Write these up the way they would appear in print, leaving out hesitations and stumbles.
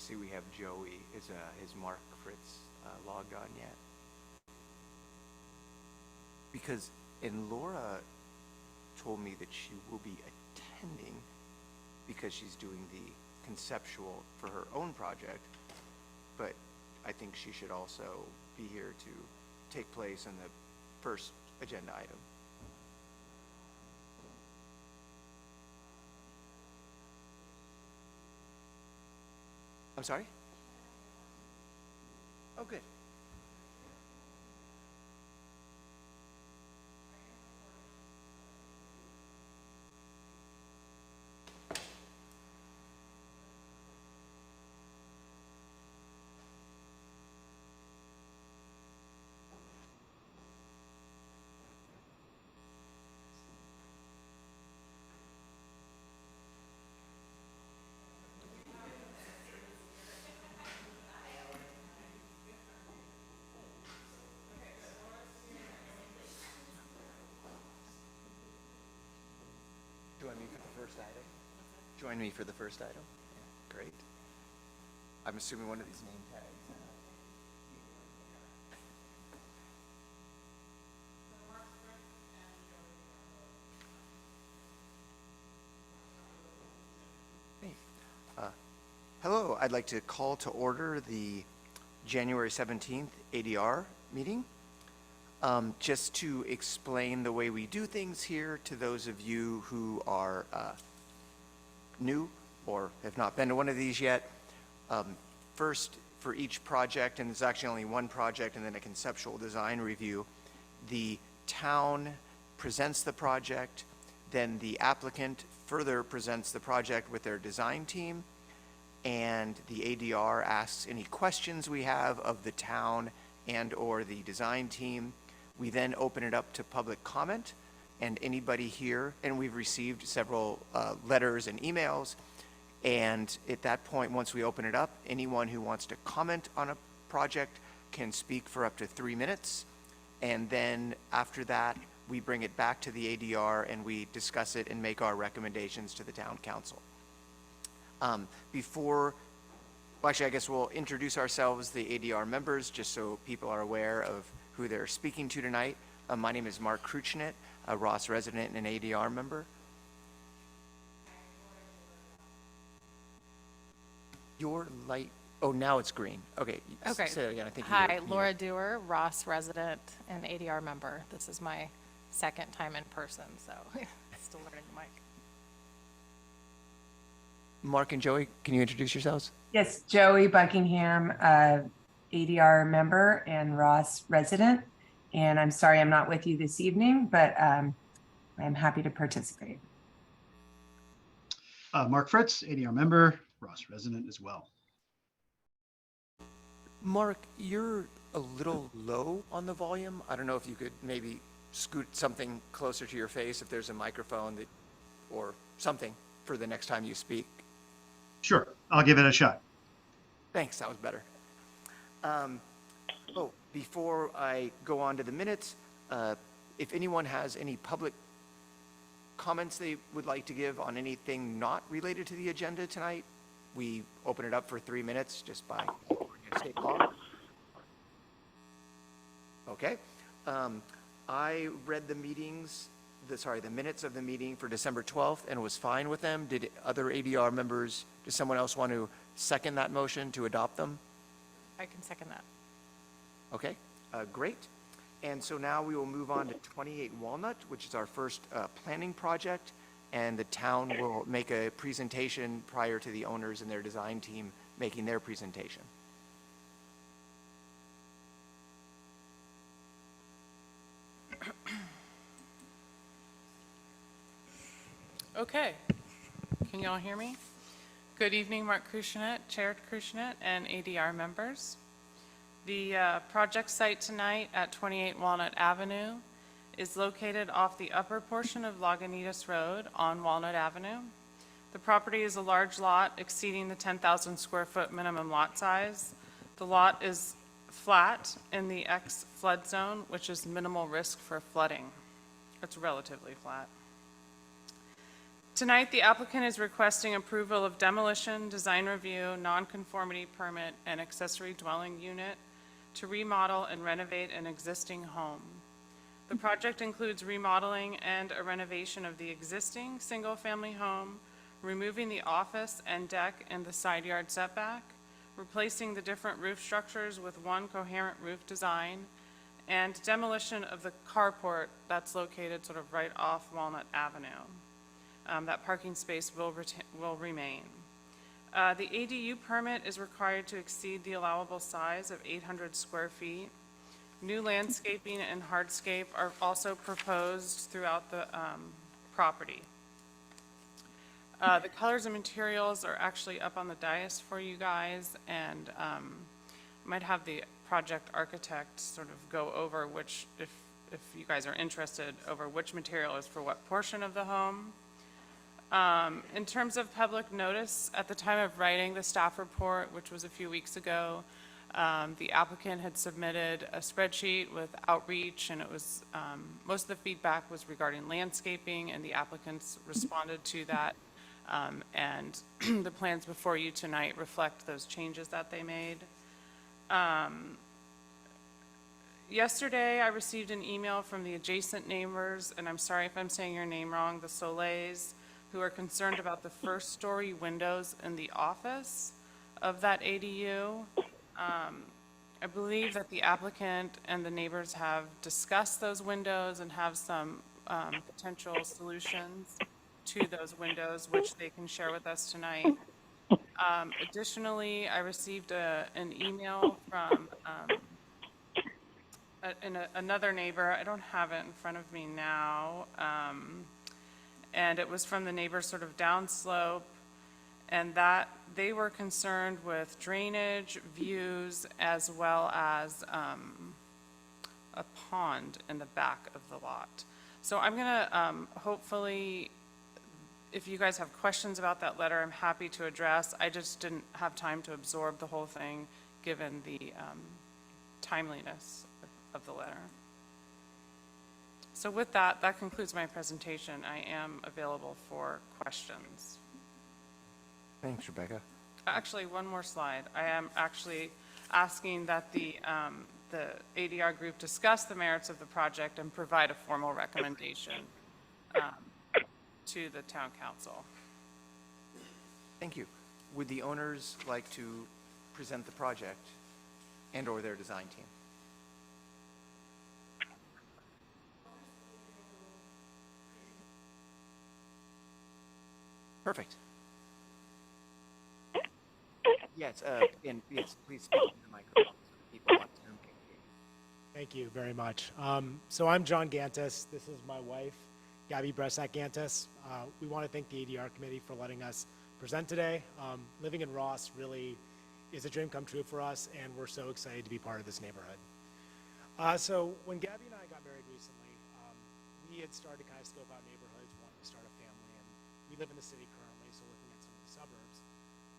see we have Joey. Is Mark Fritz logged on yet? Because, and Laura told me that she will be attending because she's doing the conceptual for her own project, but I think she should also be here to take place in the first agenda item. I'm sorry? Oh, good. Join me for the first item. Join me for the first item. Yeah, great. I'm assuming one of these name tags. Hey. Hello, I'd like to call to order the January 17th ADR meeting. Just to explain the way we do things here to those of you who are new or have not been to one of these yet. First, for each project, and it's actually only one project and then a conceptual design review, the town presents the project, then the applicant further presents the project with their design team, and the ADR asks any questions we have of the town and or the design team. We then open it up to public comment, and anybody here, and we've received several letters and emails, and at that point, once we open it up, anyone who wants to comment on a project can speak for up to 3 minutes, and then after that, we bring it back to the ADR and we discuss it and make our recommendations to the town council. Well, actually, I guess we'll introduce ourselves, the ADR members, just so people are aware of who they're speaking to tonight. My name is Mark Kruchnet, a Ross resident and an ADR member. Your light, oh, now it's green. Okay. Okay. Say that again. I think Hi, Laura Dewar, Ross resident and ADR member. This is my second time in person, so still learning the mic. Mark and Joey, can you introduce yourselves? Yes, Joey Buckingham, ADR member and Ross resident. And I'm sorry I'm not with you this evening, but I'm happy to participate. Mark Fritz, ADR member, Ross resident as well. Mark, you're a little low on the volume. I don't know if you could maybe scoot something closer to your face if there's a microphone that, or something for the next time you speak. Sure, I'll give it a shot. Thanks, that was better. Before I go on to the minutes, if anyone has any public comments they would like to give on anything not related to the agenda tonight, we open it up for 3 minutes just by state law. Okay. I read the minutes of the meeting for December 12th and was fine with them. Did other ADR members, does someone else want to second that motion to adopt them? I can second that. Okay, great. And so now we will move on to 28 Walnut, which is our first planning project, and the town will make a presentation prior to the owners and their design team making their presentation. Okay, can you all hear me? Good evening, Mark Kruchnet, Chair Kruchnet, and ADR members. The project site tonight at 28 Walnut Avenue is located off the upper portion of Lagunitas Road on Walnut Avenue. The property is a large lot exceeding the 10,000 square foot minimum lot size. The lot is flat in the X flood zone, which is minimal risk for flooding. It's relatively flat. Tonight, the applicant is requesting approval of demolition, design review, nonconformity permit, and accessory dwelling unit to remodel and renovate an existing home. The project includes remodeling and a renovation of the existing single-family home, removing the office and deck in the side yard setback, replacing the different roof structures with one coherent roof design, and demolition of the carport that's located sort of right off Walnut Avenue. That parking space will remain. The ADU permit is required to exceed the allowable size of 800 square feet. New landscaping and hardscape are also proposed throughout the property. The colors and materials are actually up on the dais for you guys, and might have the project architect sort of go over which, if you guys are interested, over which material is for what portion of the home. In terms of public notice, at the time of writing the staff report, which was a few weeks ago, the applicant had submitted a spreadsheet with outreach, and it was, most of the feedback was regarding landscaping, and the applicants responded to that. And the plans before you tonight reflect those changes that they made. Yesterday, I received an email from the adjacent neighbors, and I'm sorry if I'm saying your name wrong, the Soleils, who are concerned about the first-story windows in the office of that ADU. I believe that the applicant and the neighbors have discussed those windows and have some potential solutions to those windows, which they can share with us tonight. Additionally, I received an email from another neighbor. I don't have it in front of me now. And it was from the neighbors sort of downslope, and that they were concerned with drainage, views, as well as a pond in the back of the lot. So I'm gonna hopefully, if you guys have questions about that letter, I'm happy to address. I just didn't have time to absorb the whole thing, given the timeliness of the letter. So with that, that concludes my presentation. I am available for questions. Thanks, Rebecca. Actually, one more slide. I am actually asking that the ADR group discuss the merits of the project and provide a formal recommendation to the town council. Thank you. Would the owners like to present the project and/or their design team? Perfect. Yes, and yes, please speak into the microphone so the people on Zoom can hear you. Thank you very much. So I'm John Gantis. This is my wife, Gabby Bresak-Gantis. We want to thank the ADR committee for letting us present today. Living in Ross really is a dream come true for us, and we're so excited to be part of this neighborhood. So when Gabby and I got married recently, we had started to kind of scope out neighborhoods, wanting to start a family, and we live in the city currently, so looking at some of the suburbs.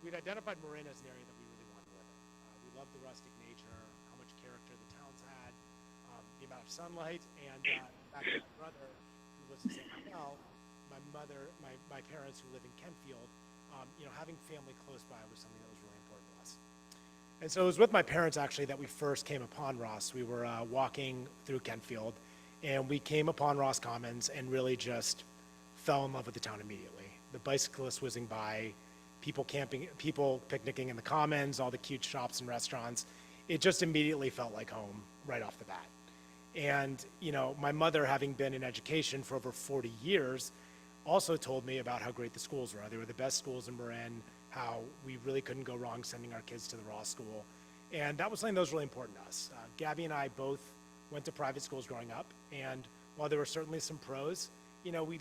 We'd identified Marin as an area that we really wanted to live in. We love the rustic nature, how much character the town's had, the amount of sunlight, and back to my brother, who lives in St. Miguel, my parents who live in Kentfield, having family close by was something that was really important to us. And so it was with my parents, actually, that we first came upon Ross. We were walking through Kentfield, and we came upon Ross Commons and really just fell in love with the town immediately. The bicyclists whizzing by, people camping, people picnicking in the commons, all the cute shops and restaurants. It just immediately felt like home right off the bat. And, my mother, having been in education for over 40 years, also told me about how great the schools were. They were the best schools in Marin, how we really couldn't go wrong sending our kids to the Ross School. And that was something that was really important to us. Gabby and I both went to private schools growing up, and while there were certainly some pros, we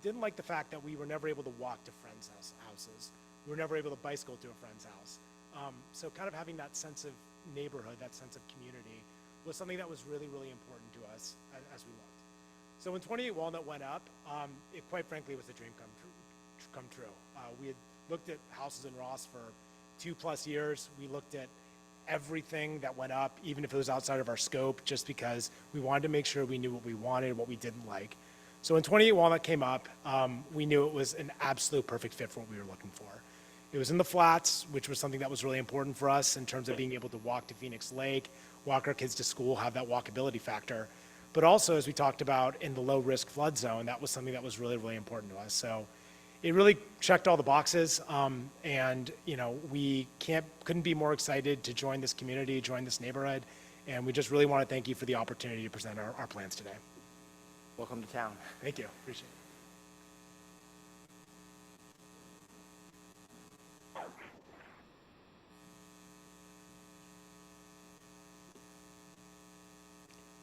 didn't like the fact that we were never able to walk to friends' houses. We were never able to bicycle to a friend's house. So kind of having that sense of neighborhood, that sense of community, was something that was really, really important to us as we looked. So when 28 Walnut went up, it quite frankly was a dream come true. We had looked at houses in Ross for 2+ years. We looked at everything that went up, even if it was outside of our scope, just because we wanted to make sure we knew what we wanted, what we didn't like. So when 28 Walnut came up, we knew it was an absolute perfect fit for what we were looking for. It was in the flats, which was something that was really important for us in terms of being able to walk to Phoenix Lake, walk our kids to school, have that walkability factor. But also, as we talked about, in the low-risk flood zone, that was something that was really, really important to us. So it really checked all the boxes, and we couldn't be more excited to join this community, join this neighborhood, and we just really want to thank you for the opportunity to present our plans today. Welcome to town. Thank you, appreciate it.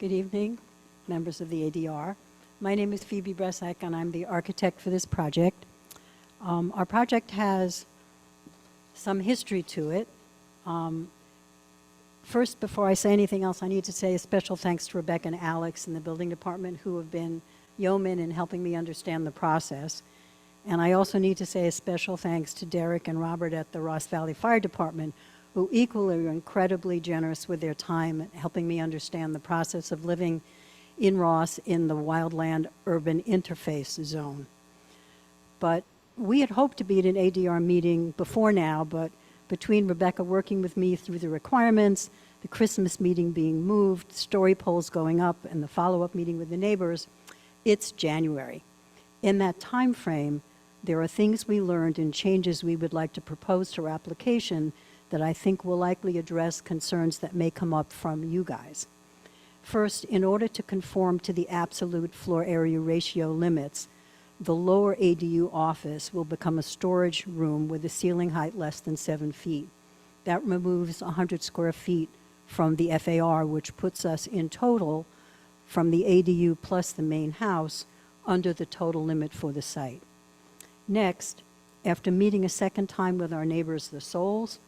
Good evening, members of the ADR. My name is Phoebe Bresak, and I'm the architect for this project. Our project has some history to it. First, before I say anything else, I need to say a special thanks to Rebecca and Alex in the building department who have been yeomen in helping me understand the process. And I also need to say a special thanks to Derek and Robert at the Ross Valley Fire Department, who equally are incredibly generous with their time helping me understand the process of living in Ross in the wildland urban interface zone. But we had hoped to be at an ADR meeting before now, but between Rebecca working with me through the requirements, the Christmas meeting being moved, story polls going up, and the follow-up meeting with the neighbors, it's January. In that time frame, there are things we learned and changes we would like to propose to our application that I think will likely address concerns that may come up from you guys. First, in order to conform to the absolute floor area ratio limits, the lower ADU office will become a storage room with a ceiling height less than 7 feet. That removes 100 square feet from the FAR, which puts us in total from the ADU plus the main house under the total limit for the site. Next, after meeting a second time with our neighbors, the Souls,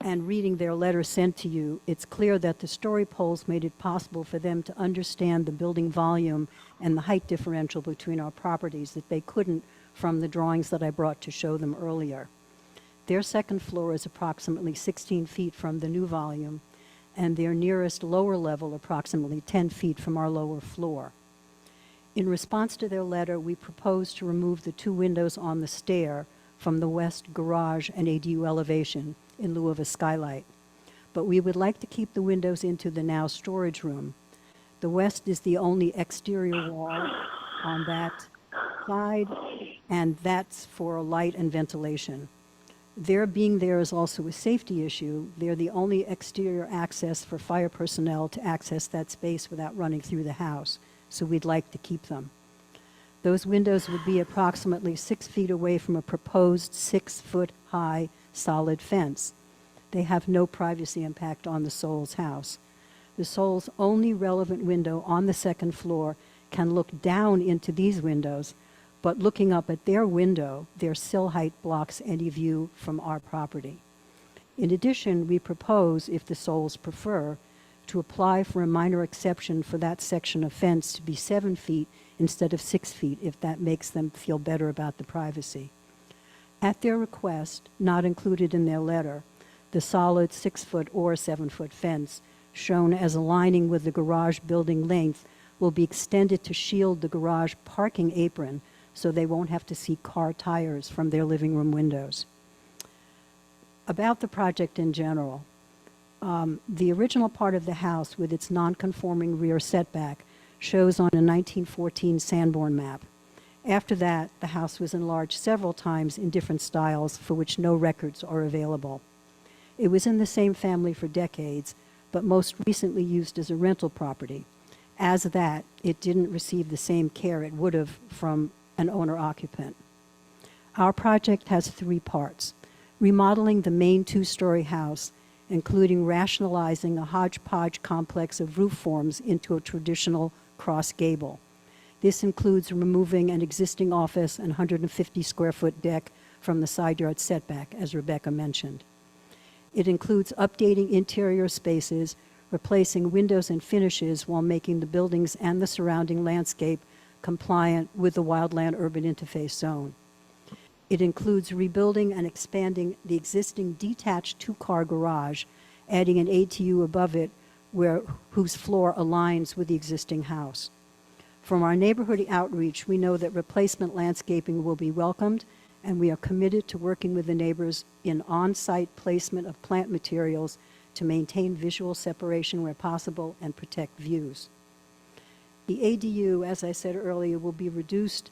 and reading their letter sent to you, it's clear that the story polls made it possible for them to understand the building volume and the height differential between our properties that they couldn't from the drawings that I brought to show them earlier. Their second floor is approximately 16 feet from the new volume, and their nearest lower level approximately 10 feet from our lower floor. In response to their letter, we proposed to remove the 2 windows on the stair from the west garage and ADU elevation in lieu of a skylight. But we would like to keep the windows into the now storage room. The west is the only exterior wall on that side, and that's for light and ventilation. Their being there is also a safety issue. They're the only exterior access for fire personnel to access that space without running through the house, so we'd like to keep them. Those windows would be approximately 6 feet away from a proposed 6-foot-high solid fence. They have no privacy impact on the Souls' house. The Souls' only relevant window on the second floor can look down into these windows, but looking up at their window, their sill height blocks any view from our property. In addition, we propose, if the Souls prefer, to apply for a minor exception for that section of fence to be 7 feet instead of 6 feet, if that makes them feel better about the privacy. At their request, not included in their letter, the solid 6-foot or 7-foot fence, shown as aligning with the garage building length, will be extended to shield the garage parking apron so they won't have to see car tires from their living room windows. About the project in general, the original part of the house with its non-conforming rear setback shows on a 1914 Sanborn map. After that, the house was enlarged several times in different styles for which no records are available. It was in the same family for decades, but most recently used as a rental property. As that, it didn't receive the same care it would have from an owner-occupant. Our project has 3 parts: remodeling the main 2-story house, including rationalizing a hodgepodge complex of roof forms into a traditional cross gable. This includes removing an existing office and 150 square foot deck from the side yard setback, as Rebecca mentioned. It includes updating interior spaces, replacing windows and finishes while making the buildings and the surrounding landscape compliant with the wildland urban interface zone. It includes rebuilding and expanding the existing detached 2-car garage, adding an ATU above it whose floor aligns with the existing house. From our neighborhood outreach, we know that replacement landscaping will be welcomed, and we are committed to working with the neighbors in on-site placement of plant materials to maintain visual separation where possible and protect views. The ADU, as I said earlier, will be reduced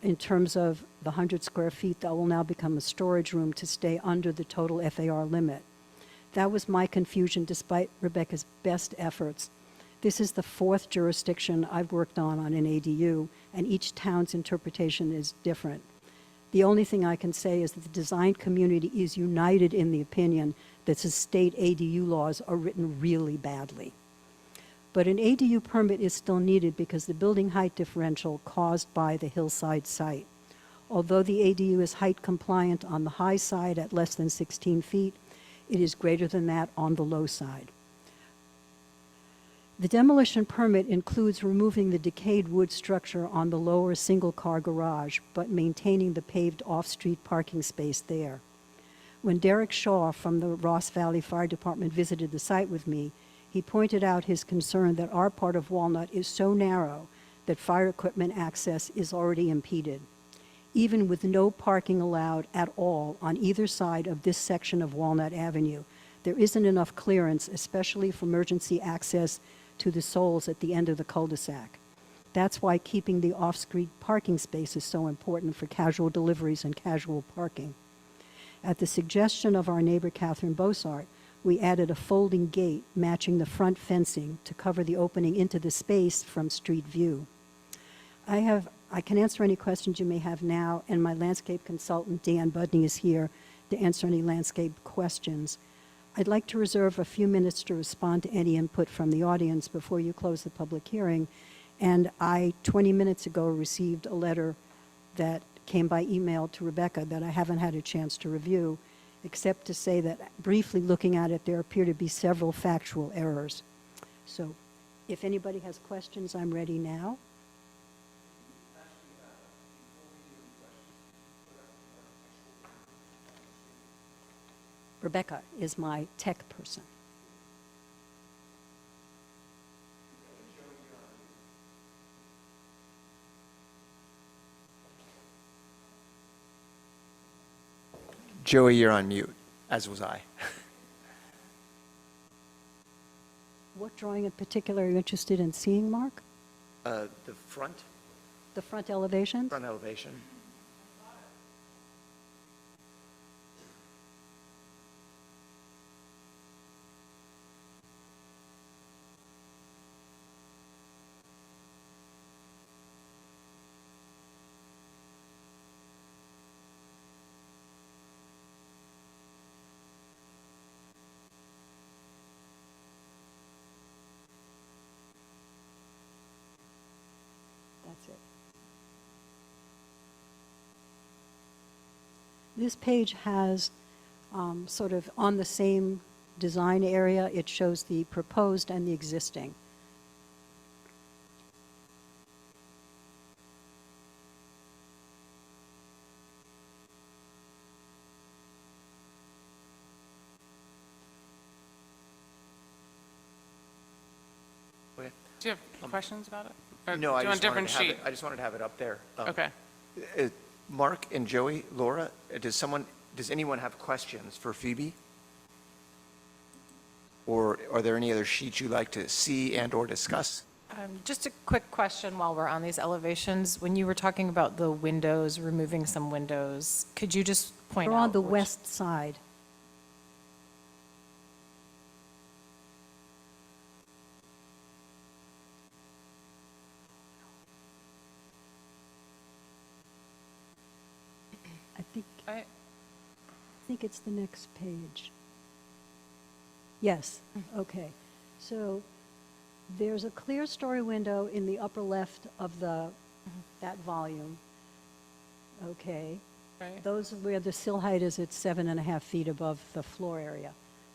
in terms of the 100 square feet that will now become a storage room to stay under the total FAR limit. That was my confusion despite Rebecca's best efforts. This is the fourth jurisdiction I've worked on an ADU, and each town's interpretation is different. The only thing I can say is that the design community is united in the opinion that the state ADU laws are written really badly. But an ADU permit is still needed because the building height differential caused by the hillside site. Although the ADU is height compliant on the high side at less than 16 feet, it is greater than that on the low side. The demolition permit includes removing the decayed wood structure on the lower single-car garage, but maintaining the paved off-street parking space there. When Derek Shaw from the Ross Valley Fire Department visited the site with me, he pointed out his concern that our part of Walnut is so narrow that fire equipment access is already impeded. Even with no parking allowed at all on either side of this section of Walnut Avenue, there isn't enough clearance, especially for emergency access to the souls at the end of the cul-de-sac. That's why keeping the off-street parking space is so important for casual deliveries and casual parking. At the suggestion of our neighbor Catherine Bossart, we added a folding gate matching the front fencing to cover the opening into the space from street view. I can answer any questions you may have now, and my landscape consultant, Dan Budney, is here to answer any landscape questions. I'd like to reserve a few minutes to respond to any input from the audience before you close the public hearing. And I, 20 minutes ago, received a letter that came by email to Rebecca that I haven't had a chance to review, except to say that briefly looking at it, there appear to be several factual errors. So if anybody has questions, I'm ready now. Rebecca is my tech person. Joey, you're on mute, as was I. What drawing in particular are you interested in seeing, Mark? The front The front elevation? elevation. That's it. This page has sort of on the same design area, it shows the proposed and the existing. Okay. Do you have questions about it? Or No, do I you want just a wanted different to have sheet? it, I just wanted to have it up there. Okay. Mark and Joey, Laura, does anyone have questions for Phoebe? Or are there any other sheets you'd like to see and or discuss? Just a quick question while we're on these elevations. When you were talking about the windows, removing some windows, could you just point They're out? on the which- west side. I think it's the next page. Yes, okay. So there's a clear story window in the upper left of that volume. Okay. Right. Those are where the sill height is at 7.5 feet above the floor area.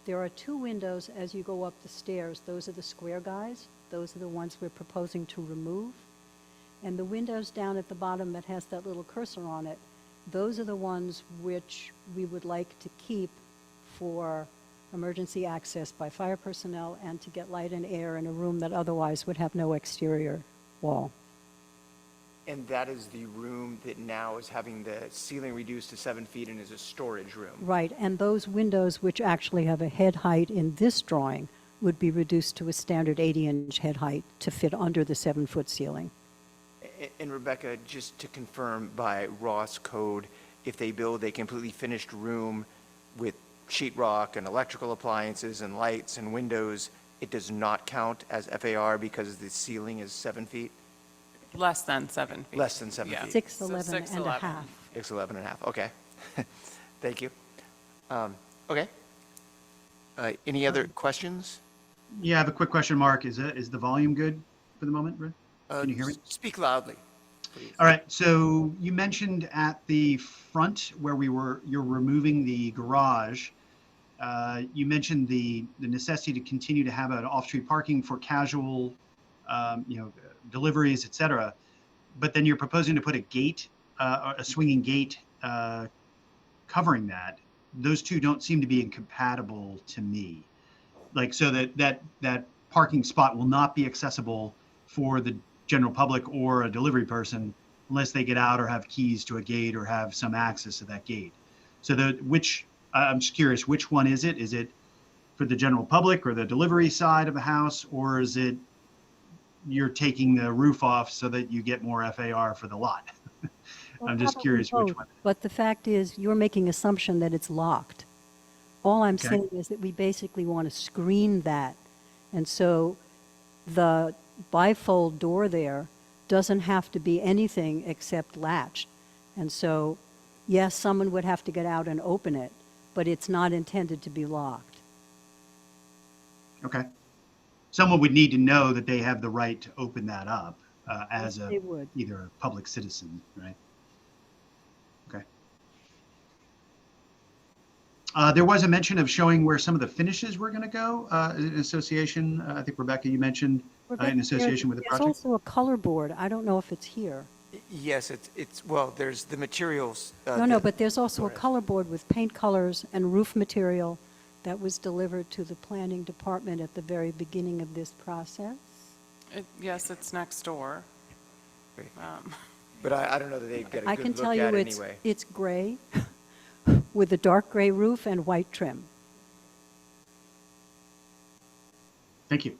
There are two windows as you go up the stairs. Those are the square guys. Those are the ones we're proposing to remove. And the windows down at the bottom that has that little cursor on it, those are the ones which we would like to keep for emergency access by fire personnel and to get light and air in a room that otherwise would have no exterior wall. And that is the room that now is having the ceiling reduced to 7 feet and is a storage room. Right, and those windows which actually have a head height in this drawing would be reduced to a standard 80-inch head height to fit under the 7-foot ceiling. And Rebecca, just to confirm, by Ross code, if they build a completely finished room with sheetrock and electrical appliances and lights and windows, it does not count as FAR because the ceiling is 7 feet? Less than 7 feet. Less than 7 Yeah. feet. 6'11" and a 6'11". half. 6'11 and a half, okay. Thank you. Okay. Any other questions? Yeah, I have a quick question, Mark. Is the volume good for the moment, Rick? Can you hear me? Speak loudly, please. All right, so you mentioned at the front where you're removing the garage, you mentioned the necessity to continue to have an off-street parking for casual, deliveries, et cetera. But then you're proposing to put a gate, a swinging gate covering that. Those two don't seem to be incompatible to me. Like, so that parking spot will not be accessible for the general public or a delivery person unless they get out or have keys to a gate or have some access to that gate. So I'm just curious, which one is it? Is it for the general public or the delivery side of the house, or is it you're taking the roof off so that you get more FAR for the lot? Well, I'm just probably curious which both, one. But the fact is, you're making assumption that it's locked. All I'm Okay. saying is that we basically want to screen that. And so the bifold door there doesn't have to be anything except latched. And so, yes, someone would have to get out and open it, but it's not intended to be locked. Okay. Someone would need to know that they have the right to open that up as They would. either a public citizen, right? Okay. There was a mention of showing where some of the finishes were going to go in association. I think, Rebecca, you mentioned in association with the There's project. also a color board. I don't know if it's here. Yes, well, there's the materials. No, but there's also Go a ahead. color board with paint colors and roof material that was delivered to the planning department at the very beginning of this process. Yes, it's next door. Great. Um, But I don't know that they'd get a I good can look tell you at it anyway. it's gray with a dark gray roof and white trim. Thank you.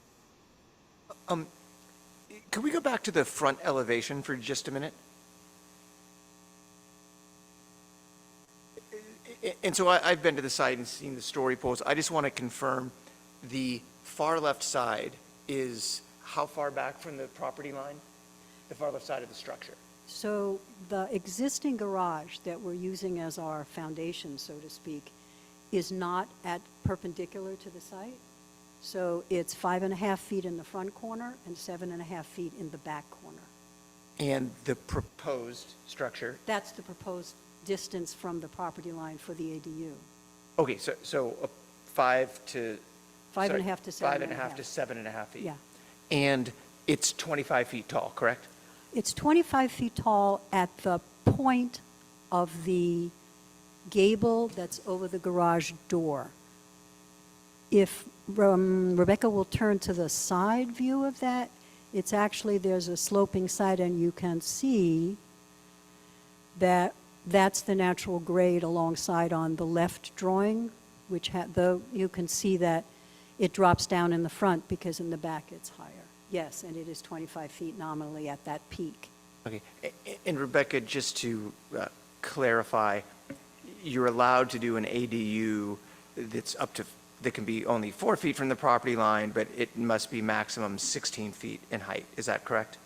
Could we go back to the front elevation for just a minute? And so I've been to the site and seen the story poles. I just want to confirm the far left side is how far back from the property line? The far left side of the structure? So the existing garage that we're using as our foundation, so to speak, is not at perpendicular to the site. So it's 5.5 feet in the front corner and 7.5 feet in the back corner. And the proposed structure? That's the proposed distance from the property line for the ADU. Okay, so 5 to... 5.5 to 7.5. 5.5 to 7.5 feet? Yeah. And it's 25 feet tall, correct? It's 25 feet tall at the point of the gable that's over the garage door. If Rebecca will turn to the side view of that, it's actually, there's a sloping side, and you can see that that's the natural grade alongside on the left drawing, which you can see that it drops down in the front because in the back it's higher. Yes, and it is 25 feet nominally at that peak. Okay, and Rebecca, just to clarify, you're allowed to do an ADU that can be only 4 feet from the property line, but it must be maximum 16 feet in height. Is that correct?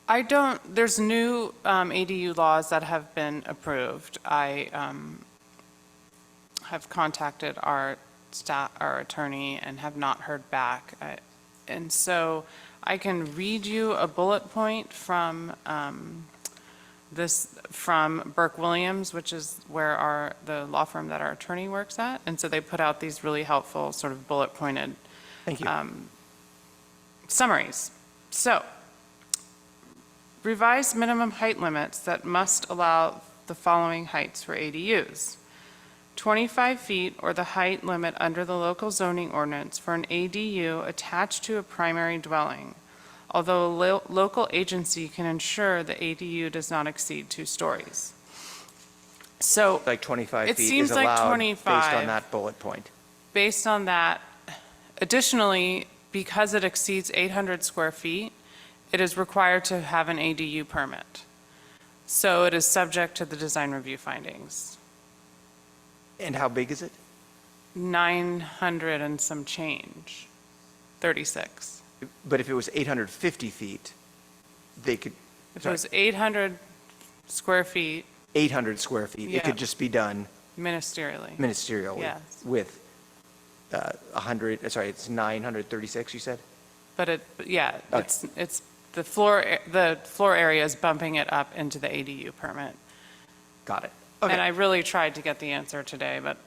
There's new ADU laws that have been approved. I have contacted our attorney and have not heard back. And so I can read you a bullet point from from Burke Williams, which is where the law firm that our attorney works at. And so they put out these really helpful sort of bullet pointed Thank you. summaries. So, revised minimum height limits that must allow the following heights for ADUs. 25 feet or the height limit under the local zoning ordinance for an ADU attached to a primary dwelling. although a local agency can ensure the ADU does not exceed 2 stories. So Like 25 It feet is seems like allowed based 25. on that bullet point. based on that, additionally, because it exceeds 800 square feet, it is required to have an ADU permit. So it is subject to the design review findings. And how big is it? 900 and some change, 36. But if it was 850 feet, they could, If it sorry, was 800 square feet 800 square feet, it could Yeah. just be done ministerially. ministerially Yes. with 100, sorry, it's 936, you said? But yeah, Okay. it's, the floor area is bumping it up into the ADU permit. Got it. And I Okay. really tried to get the answer today, but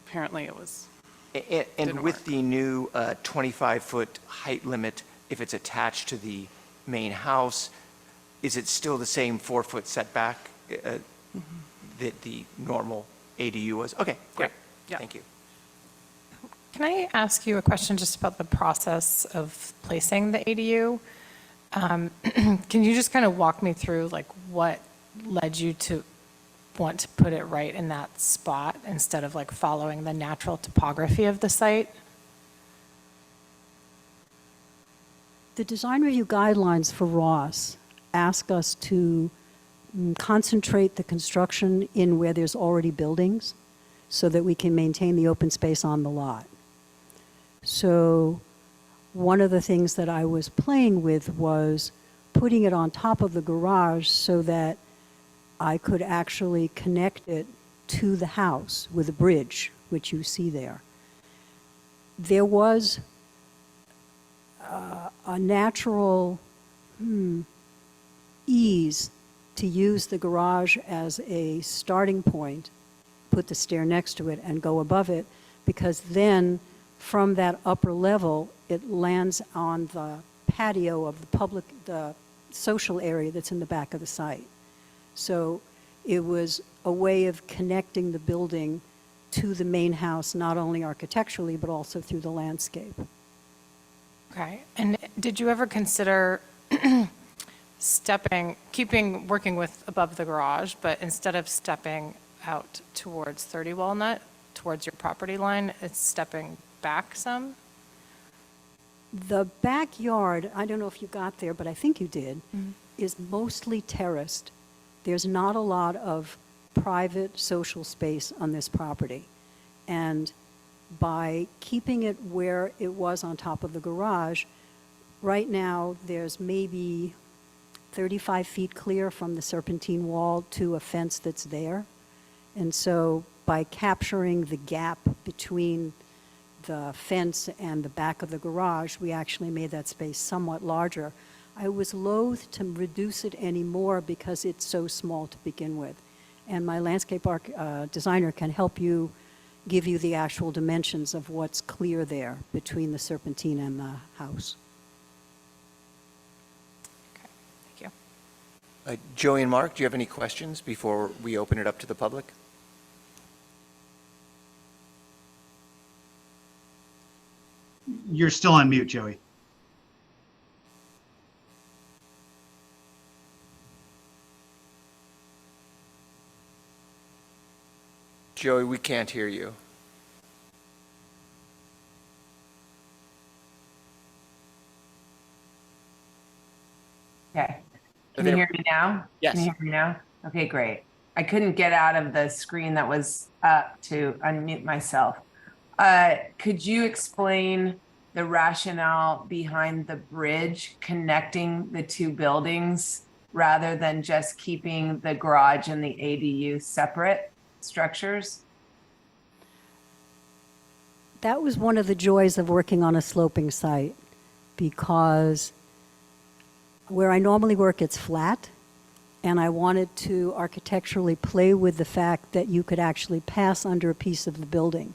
apparently it was, And didn't with work. the new 25-foot height limit, if it's attached to the main house, is it still the same 4-foot setback that the normal ADU was? Okay, great. yeah. Thank you. Can I ask you a question just about the process of placing the ADU? Can you just kind of walk me through, like, what led you to want to put it right in that spot instead of, like, following the natural topography of the site? The design review guidelines for Ross ask us to concentrate the construction in where there's already buildings so that we can maintain the open space on the lot. So one of the things that I was playing with was putting it on top of the garage so that I could actually connect it to the house with a bridge, which you see there. There was a natural ease to use the garage as a starting point, put the stair next to it and go above it, because then from that upper level, it lands on the patio of the social area that's in the back of the site. So it was a way of connecting the building to the main house, not only architecturally, but also through the landscape. Okay, and did you ever consider working with above the garage, but instead of stepping out towards 30 Walnut, towards your property line, it's stepping back some? The backyard, I don't know if you got there, but I think you did, is mostly terraced. There's not a lot of private social space on this property. And by keeping it where it was on top of the garage, right now there's maybe 35 feet clear from the serpentine wall to a fence that's there. And so by capturing the gap between the fence and the back of the garage, we actually made that space somewhat larger. I was loath to reduce it anymore because it's so small to begin with. And my landscape designer can help you, give you the actual dimensions of what's clear there between the serpentine and the house. Okay, thank you. Joey and Mark, do you have any questions before we open it up to the public? You're still on mute, Joey. Joey, we can't hear you. Okay. Can There- you hear me now? Yes. Can you hear me now? Okay, great. I couldn't get out of the screen that was up to unmute myself. Could you explain the rationale behind the bridge connecting the two buildings rather than just keeping the garage and the ADU separate structures? That was one of the joys of working on a sloping site, because where I normally work, it's flat, and I wanted to architecturally play with the fact that you could actually pass under a piece of the building.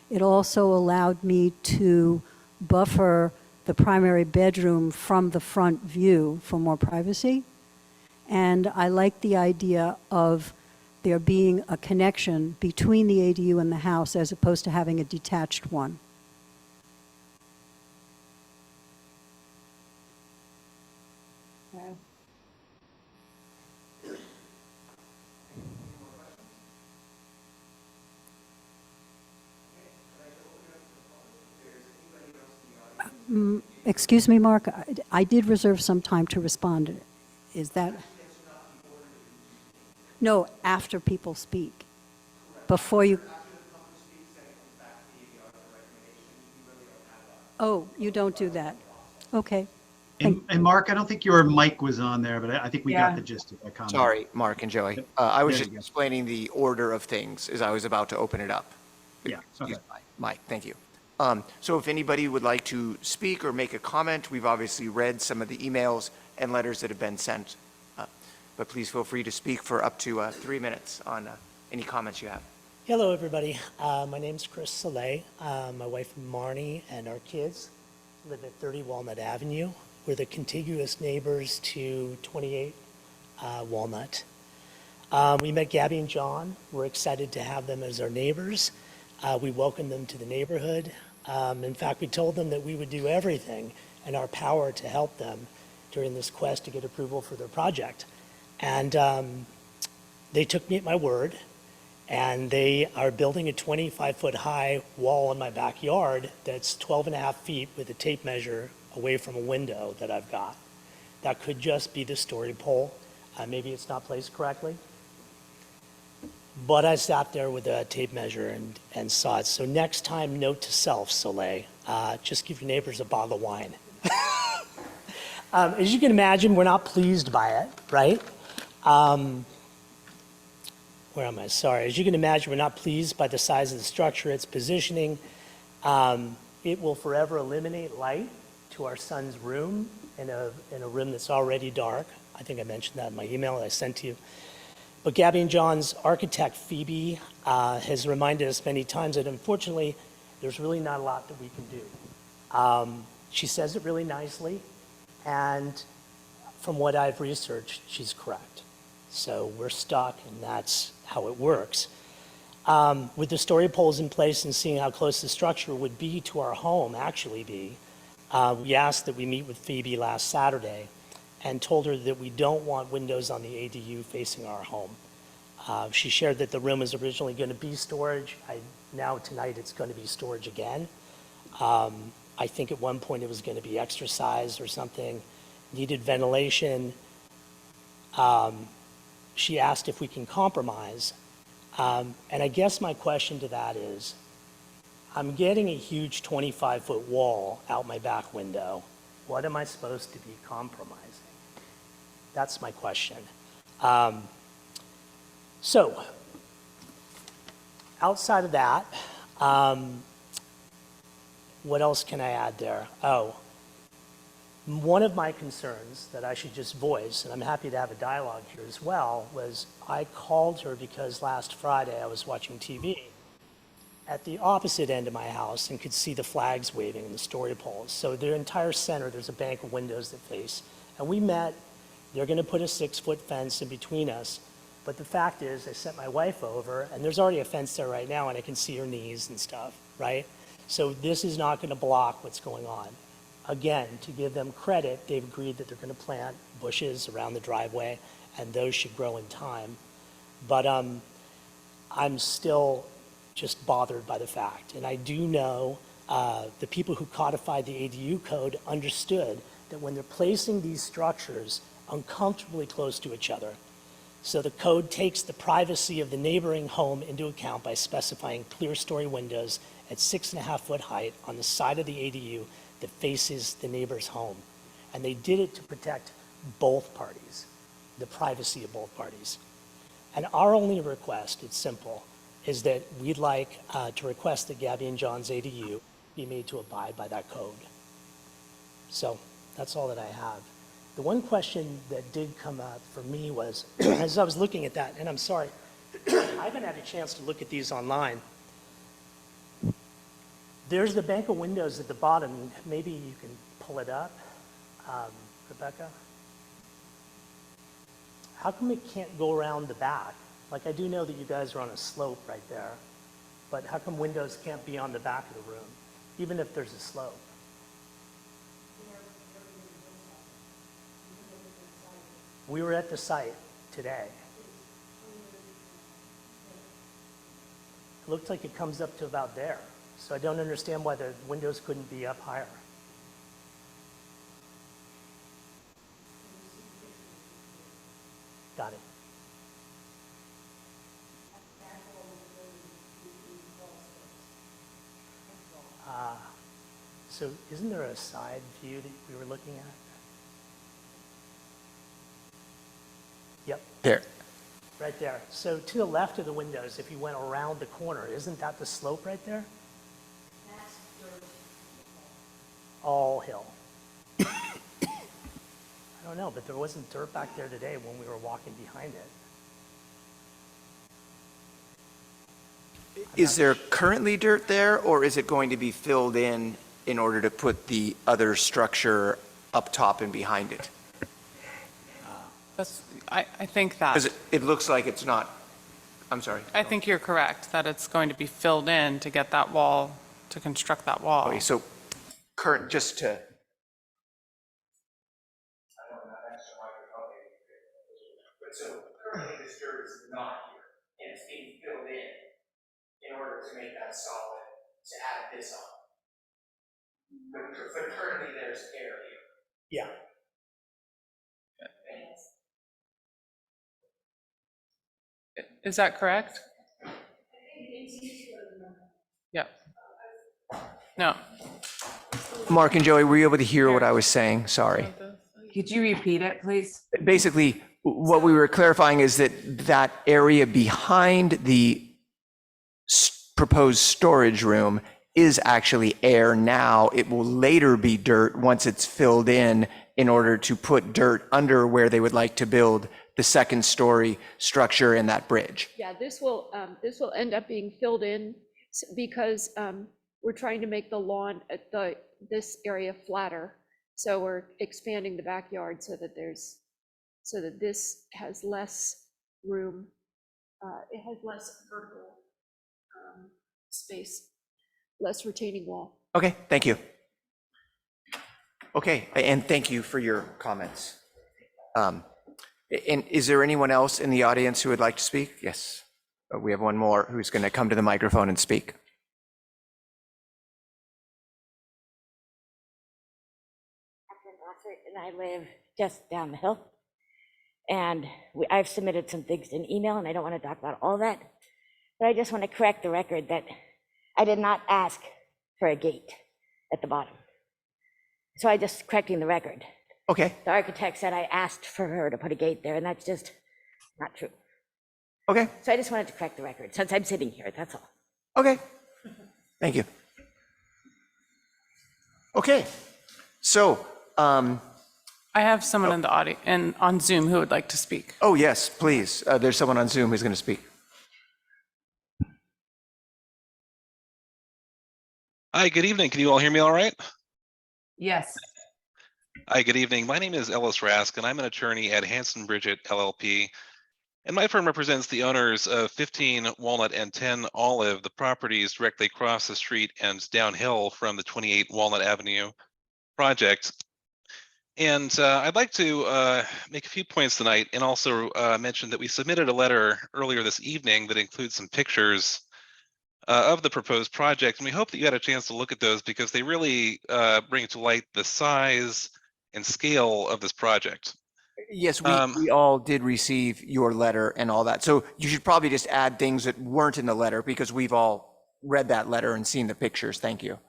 It also allowed me to buffer the primary bedroom from the front view for more privacy. And I like the idea of there being a connection between the ADU and the house as opposed to having a detached one. Excuse me, Mark, I did reserve some time to respond. Is that? No, after people speak. Before you. Oh, you don't do that. Okay. And Mark, I don't think your mic was on there, but I think we Yeah. got the gist of that comment. Sorry, Mark and Joey. I was There just you go. explaining the order of things as I was about to open it up. Yeah, Excuse okay. Mike, thank you. So if anybody would like to speak or make a comment, we've obviously read some of the emails and letters that have been sent. But please feel free to speak for up to 3 minutes on any comments you have. Hello, everybody. My name's Chris Soleil. My wife Marnie and our kids live at 30 Walnut Avenue. We're the contiguous neighbors to 28 Walnut. We met Gabby and John. We're excited to have them as our neighbors. We welcomed them to the neighborhood. In fact, we told them that we would do everything in our power to help them during this quest to get approval for their project. And they took me at my word. And they are building a 25-foot high wall in my backyard that's 12 and a half feet with a tape measure away from a window that I've got. That could just be the story pole. Maybe it's not placed correctly. But I sat there with a tape measure and saw it. So next time, note to self, Soleil, just give your neighbors a bottle of wine. As you can imagine, we're not pleased by it, right? Where am I? Sorry. As you can imagine, we're not pleased by the size of the structure, its positioning. It will forever eliminate light to our son's room in a room that's already dark. I think I mentioned that in my email that I sent to you. But Gabby and John's architect, Phoebe, has reminded us many times that unfortunately, there's really not a lot that we can do. She says it really nicely, and from what I've researched, she's correct. So we're stuck, and that's how it works. With the story poles in place and seeing how close the structure would be to our home, actually be, we asked that we meet with Phoebe last Saturday and told her that we don't want windows on the ADU facing our home. She shared that the room was originally going to be storage. Now tonight it's going to be storage again. I think at one point it was going to be exercise or something, needed ventilation. She asked if we can compromise. And I guess my question to that is, I'm getting a huge 25-foot wall out my back window. What am I supposed to be compromising? That's my question. So, outside of that, what else can I add there? Oh, one of my concerns that I should just voice, and I'm happy to have a dialogue here as well, was I called her because last Friday I was watching TV at the opposite end of my house and could see the flags waving and the story poles. So their entire center, there's a bank of windows that face. And we met, they're gonna put a 6-foot fence in between us. But the fact is, I sent my wife over, and there's already a fence there right now, and I can see her knees and stuff, right? So this is not gonna block what's going on. Again, to give them credit, they've agreed that they're gonna plant bushes around the driveway, and those should grow in time. But I'm still just bothered by the fact. And I do know the people who codified the ADU code understood that when they're placing these structures uncomfortably close to each other, so the code takes the privacy of the neighboring home into account by specifying clear story windows at 6.5-foot height on the side of the ADU that faces the neighbor's home. And they did it to protect both parties, the privacy of both parties. And our only request, it's simple, is that we'd like to request that Gabby and John's ADU be made to abide by that code. So that's all that I have. The one question that did come up for me was, as I was looking at that, and I'm sorry, I haven't had a chance to look at these online. There's the bank of windows at the bottom. Maybe you can pull it up, Rebecca. How come it can't go around the back? Like, I do know that you guys are on a slope right there, but how come windows can't be on the back of the room, even if there's a slope? We were at the site today. It looked like it comes up to about there, so I don't understand why the windows couldn't be up higher. Got it. So isn't there a side view that we were looking at? Yep, There. right there. So to the left of the windows, if you went around the corner, isn't that the slope right there? That's dirt. All hill. I don't know, but there wasn't dirt back there today when we were walking behind it. Is there currently dirt there, or is it going to be filled in order to put the other structure up top and behind it? That's, I think that. Because it looks like it's not, I'm sorry. I think you're correct, that it's going to be filled in to get that wall, to construct that wall. Okay, so current, just to. So currently this dirt is not here, and it's being filled in order to make that solid, to add this on. But currently there's air here. Yeah. Is that correct? Yep. No. Mark and Joey, were you able to hear what I was saying? Sorry. Could you repeat it, please? Basically, what we were clarifying is that that area behind the proposed storage room is actually air now. It will later be dirt once it's filled in order to put dirt under where they would like to build the second story structure in that bridge. Yeah, this will end up being filled in because we're trying to make the lawn at this area flatter. So we're expanding the backyard so that this has less room. It has less vertical space, less retaining wall. Okay, thank you. Okay, and thank you for your comments. And is there anyone else in the audience who would like to speak? Yes, we have one more who's going to come to the microphone and speak. And I live just down the hill. And I've submitted some things in email, and I don't want to talk about all that. But I just want to correct the record that I did not ask for a gate at the bottom. So I just correcting the record. Okay, The architect said I asked for her to put a gate there, and that's just not true. okay, So I just wanted to correct the record since I'm sitting here, that's all. okay. Thank you. Okay, so, I have someone in the audience and on Zoom who would like to speak. oh yes, please. There's someone on Zoom who's going to speak. Hi, good evening. Can you all hear me all right? Yes. Hi, good evening. My name is Ellis Rask, and I'm an attorney at Hanson Bridget LLP. And my firm represents the owners of 15 Walnut and 10 Olive, the properties directly across the street and downhill from the 28 Walnut Avenue project. And I'd like to make a few points tonight and also mention that we submitted a letter earlier this evening that includes some pictures of the proposed project. And we hope that you had a chance to look at those because they really bring to light the size and scale of this project. Yes, we all did receive your letter and all that. So you should probably just add things that weren't in the letter because we've all read that letter and seen the pictures. Thank you.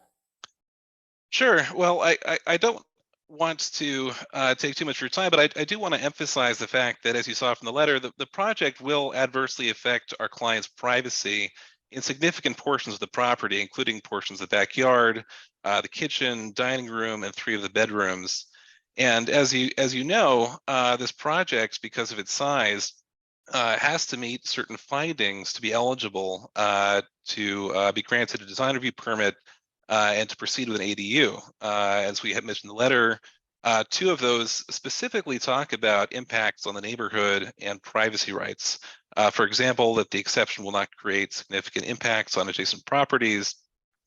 Sure. Well, I don't want to take too much of your time, but I do want to emphasize the fact that, as you saw from the letter, the project will adversely affect our client's privacy in significant portions of the property, including portions of the backyard, the kitchen, dining room, and 3 of the bedrooms. And as you know, this project, because of its size, has to meet certain findings to be eligible to be granted a design review permit and to proceed with an ADU. As we had mentioned in the letter, 2 of those specifically talk about impacts on the neighborhood and privacy rights. For example, that the exception will not create significant impacts on adjacent properties,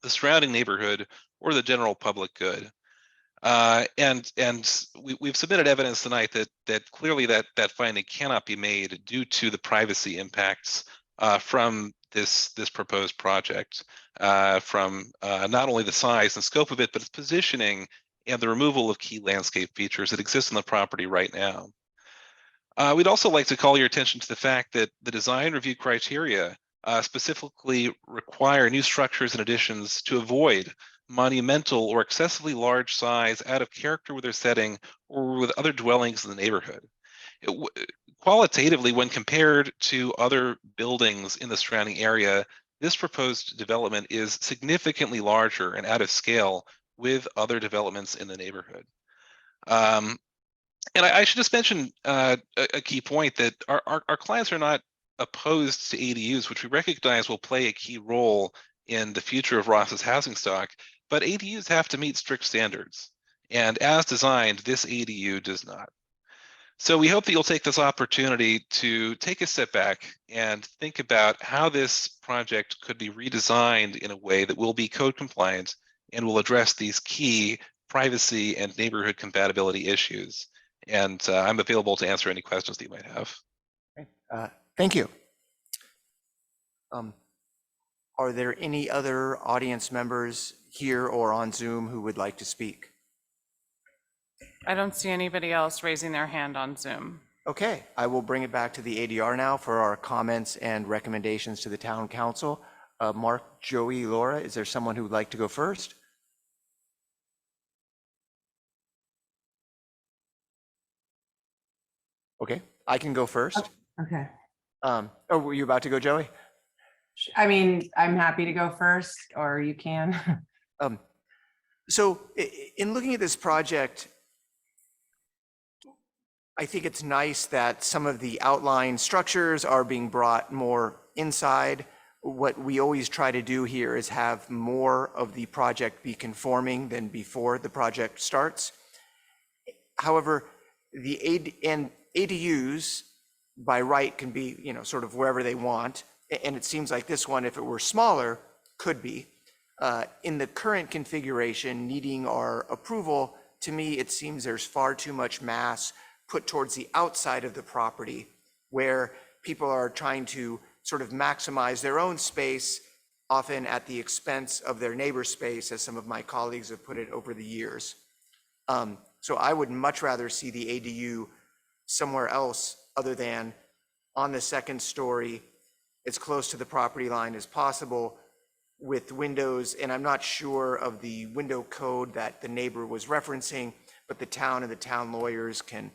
the surrounding neighborhood, or the general public good. And we've submitted evidence tonight that clearly that finding cannot be made due to the privacy impacts from this proposed project, from not only the size and scope of it, but its positioning and the removal of key landscape features that exist on the property right now. We'd also like to call your attention to the fact that the design review criteria specifically require new structures and additions to avoid monumental or excessively large size out of character with their setting or with other dwellings in the neighborhood. Qualitatively, when compared to other buildings in the surrounding area, this proposed development is significantly larger and out of scale with other developments in the neighborhood. And I should just mention a key point that our clients are not opposed to ADUs, which we recognize will play a key role in the future of Ross's housing stock, but ADUs have to meet strict standards. And as designed, this ADU does not. So we hope that you'll take this opportunity to take a step back and think about how this project could be redesigned in a way that will be code compliant and will address these key privacy and neighborhood compatibility issues. And I'm available to answer any questions that you might have. Thank you. Are there any other audience members here or on Zoom who would like to speak? I don't see anybody else raising their hand on Zoom. Okay, I will bring it back to the ADR now for our comments and recommendations to the town council. Mark, Joey, Laura, is there someone who would like to go first? Okay, I can go first. Okay. Oh, were you about to go, Joey? I mean, I'm happy to go first, or you can. So in looking at this project, I think it's nice that some of the outline structures are being brought more inside. What we always try to do here is have more of the project be conforming than before the project starts. However, the ADUs by right can be, you know, sort of wherever they want. And it seems like this one, if it were smaller, could be. In the current configuration, needing our approval, to me, it seems there's far too much mass put towards the outside of the property where people are trying to sort of maximize their own space, often at the expense of their neighbor's space, as some of my colleagues have put it over the years. So I would much rather see the ADU somewhere else other than on the second story, as close to the property line as possible with windows. And I'm not sure of the window code that the neighbor was referencing, but the town and the town lawyers can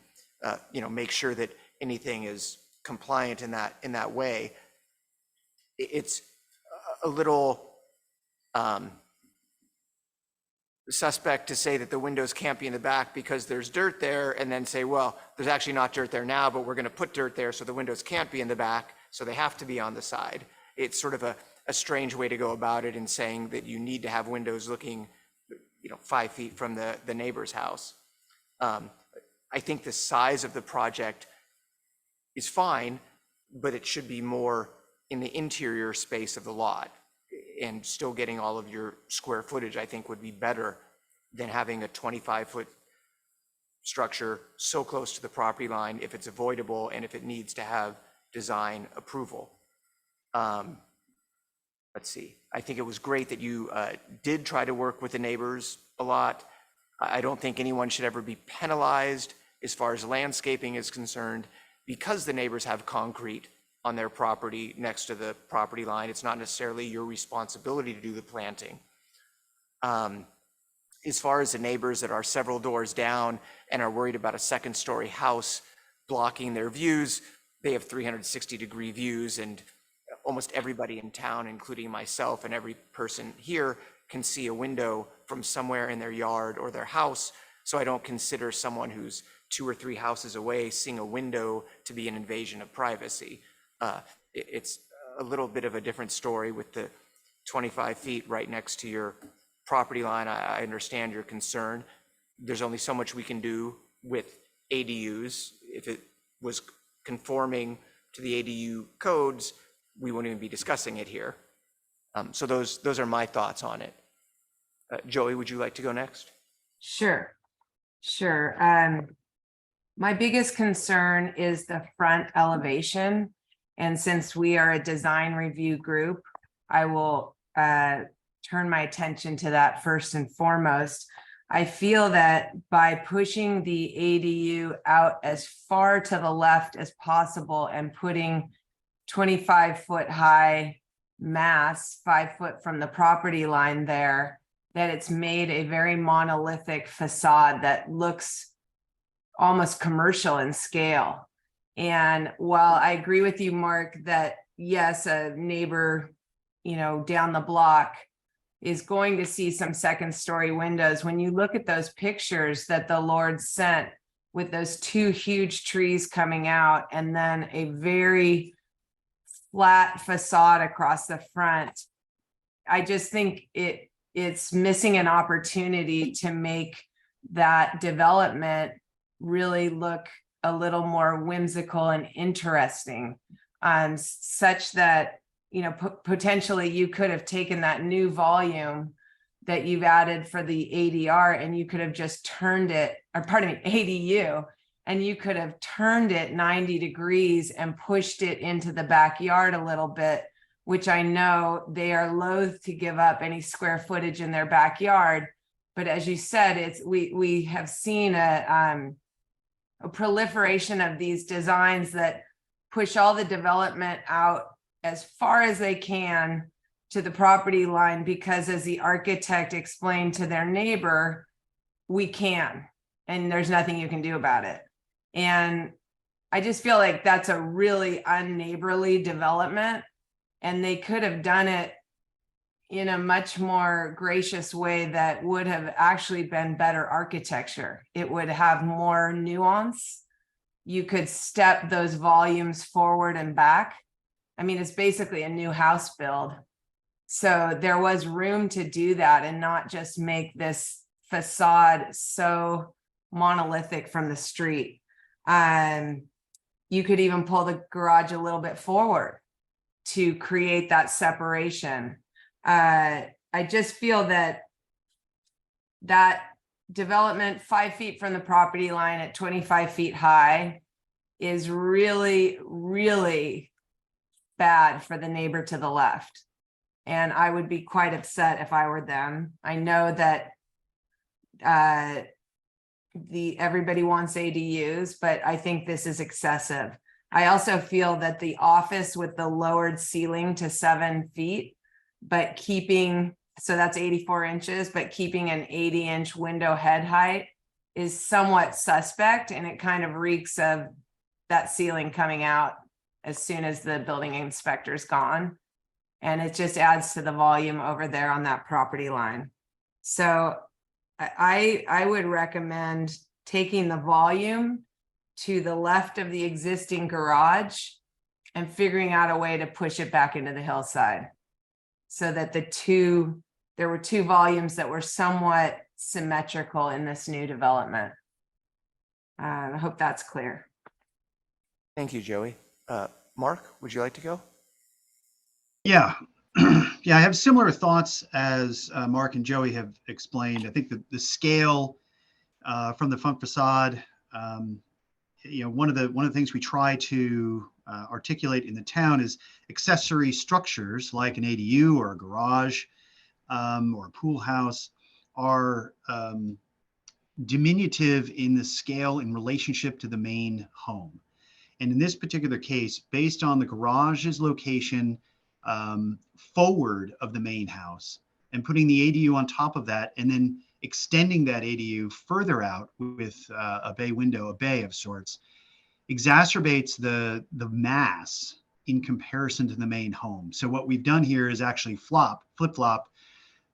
you know, make sure that anything is compliant in that way. It's a little suspect to say that the windows can't be in the back because there's dirt there, and then say, well, there's actually not dirt there now, but we're going to put dirt there, so the windows can't be in the back, so they have to be on the side. It's sort of a strange way to go about it in saying that you need to have windows looking, you know, 5 feet from the neighbor's house. I think the size of the project is fine, but it should be more in the interior space of the lot, and still getting all of your square footage, I think, would be better than having a 25-foot structure so close to the property line if it's avoidable and if it needs to have design approval. Let's see. I think it was great that you did try to work with the neighbors a lot. I don't think anyone should ever be penalized as far as landscaping is concerned because the neighbors have concrete on their property next to the property line. It's not necessarily your responsibility to do the planting. As far as the neighbors that are several doors down and are worried about a second-story house blocking their views, they have 360-degree views, and almost everybody in town, including myself and every person here, can see a window from somewhere in their yard or their house. So I don't consider someone who's 2 or 3 houses away seeing a window to be an invasion of privacy. It's a little bit of a different story with the 25 feet right next to your property line. I understand your concern. There's only so much we can do with ADUs. If it was conforming to the ADU codes, we wouldn't even be discussing it here. So those are my thoughts on it. Joey, would you like to go next? Sure. My biggest concern is the front elevation. And since we are a design review group, I will turn my attention to that first and foremost. I feel that by pushing the ADU out as far to the left as possible and putting 25-foot high mass, 5 foot from the property line there, that it's made a very monolithic facade that looks almost commercial in scale. And while I agree with you, Mark, that yes, a neighbor, down the block is going to see some second story windows, when you look at those pictures that the Lord sent with those 2 huge trees coming out and then a very flat facade across the front, I just think it's missing an opportunity to make that development really look a little more whimsical and interesting, such that potentially you could have taken that new volume that you've added for the ADR and you could have just turned it, or pardon me, ADU, and you could have turned it 90 degrees and pushed it into the backyard a little bit, which I know they are loath to give up any square footage in their backyard. But as you said, we have seen a proliferation of these designs that push all the development out as far as they can to the property line, because as the architect explained to their neighbor, we can, and there's nothing you can do about it. And I just feel like that's a really unneighborly development, and they could have done it in a much more gracious way that would have actually been better architecture. It would have more nuance. You could step those volumes forward and back. I mean, it's basically a new house build. So there was room to do that and not just make this facade so monolithic from the street. You could even pull the garage a little bit forward to create that separation. I just feel that development 5 feet from the property line at 25 feet high is really, really bad for the neighbor to the left. And I would be quite upset if I were them. I know that everybody wants ADUs, but I think this is excessive. I also feel that the office with the lowered ceiling to 7 feet, but keeping, so that's 84 inches, but keeping an 80-inch window head height is somewhat suspect, and it kind of reeks of that ceiling coming out as soon as the building inspector's gone. And it just adds to the volume over there on that property line. So I would recommend taking the volume to the left of the existing garage and figuring out a way to push it back into the hillside, so that there were 2 volumes that were somewhat symmetrical in this new development. I hope that's clear. Thank you, Joey. Mark, would you like to go? Yeah. Yeah, I have similar thoughts as Mark and Joey have explained. I think the scale from the front facade, one of the things we try to articulate in the town is accessory structures like an ADU or a garage or a pool house are diminutive in the scale in relationship to the main home. And in this particular case, based on the garage's location forward of the main house and putting the ADU on top of that, and then extending that ADU further out with a bay window, a bay of sorts, exacerbates the mass in comparison to the main home. So what we've done here is actually flip-flop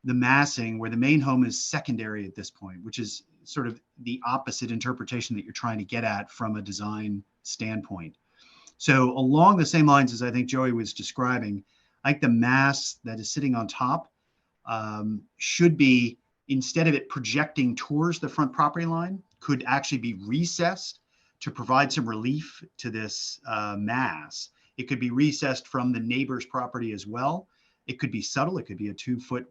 the massing, where the main home is secondary at this point, which is sort of the opposite interpretation that you're trying to get at from a design standpoint. So along the same lines as I think Joey was describing, I think the mass that is sitting on top should be, instead of it projecting towards the front property line, could actually be recessed to provide some relief to this mass. It could be recessed from the neighbor's property as well. It could be subtle. It could be a 2-foot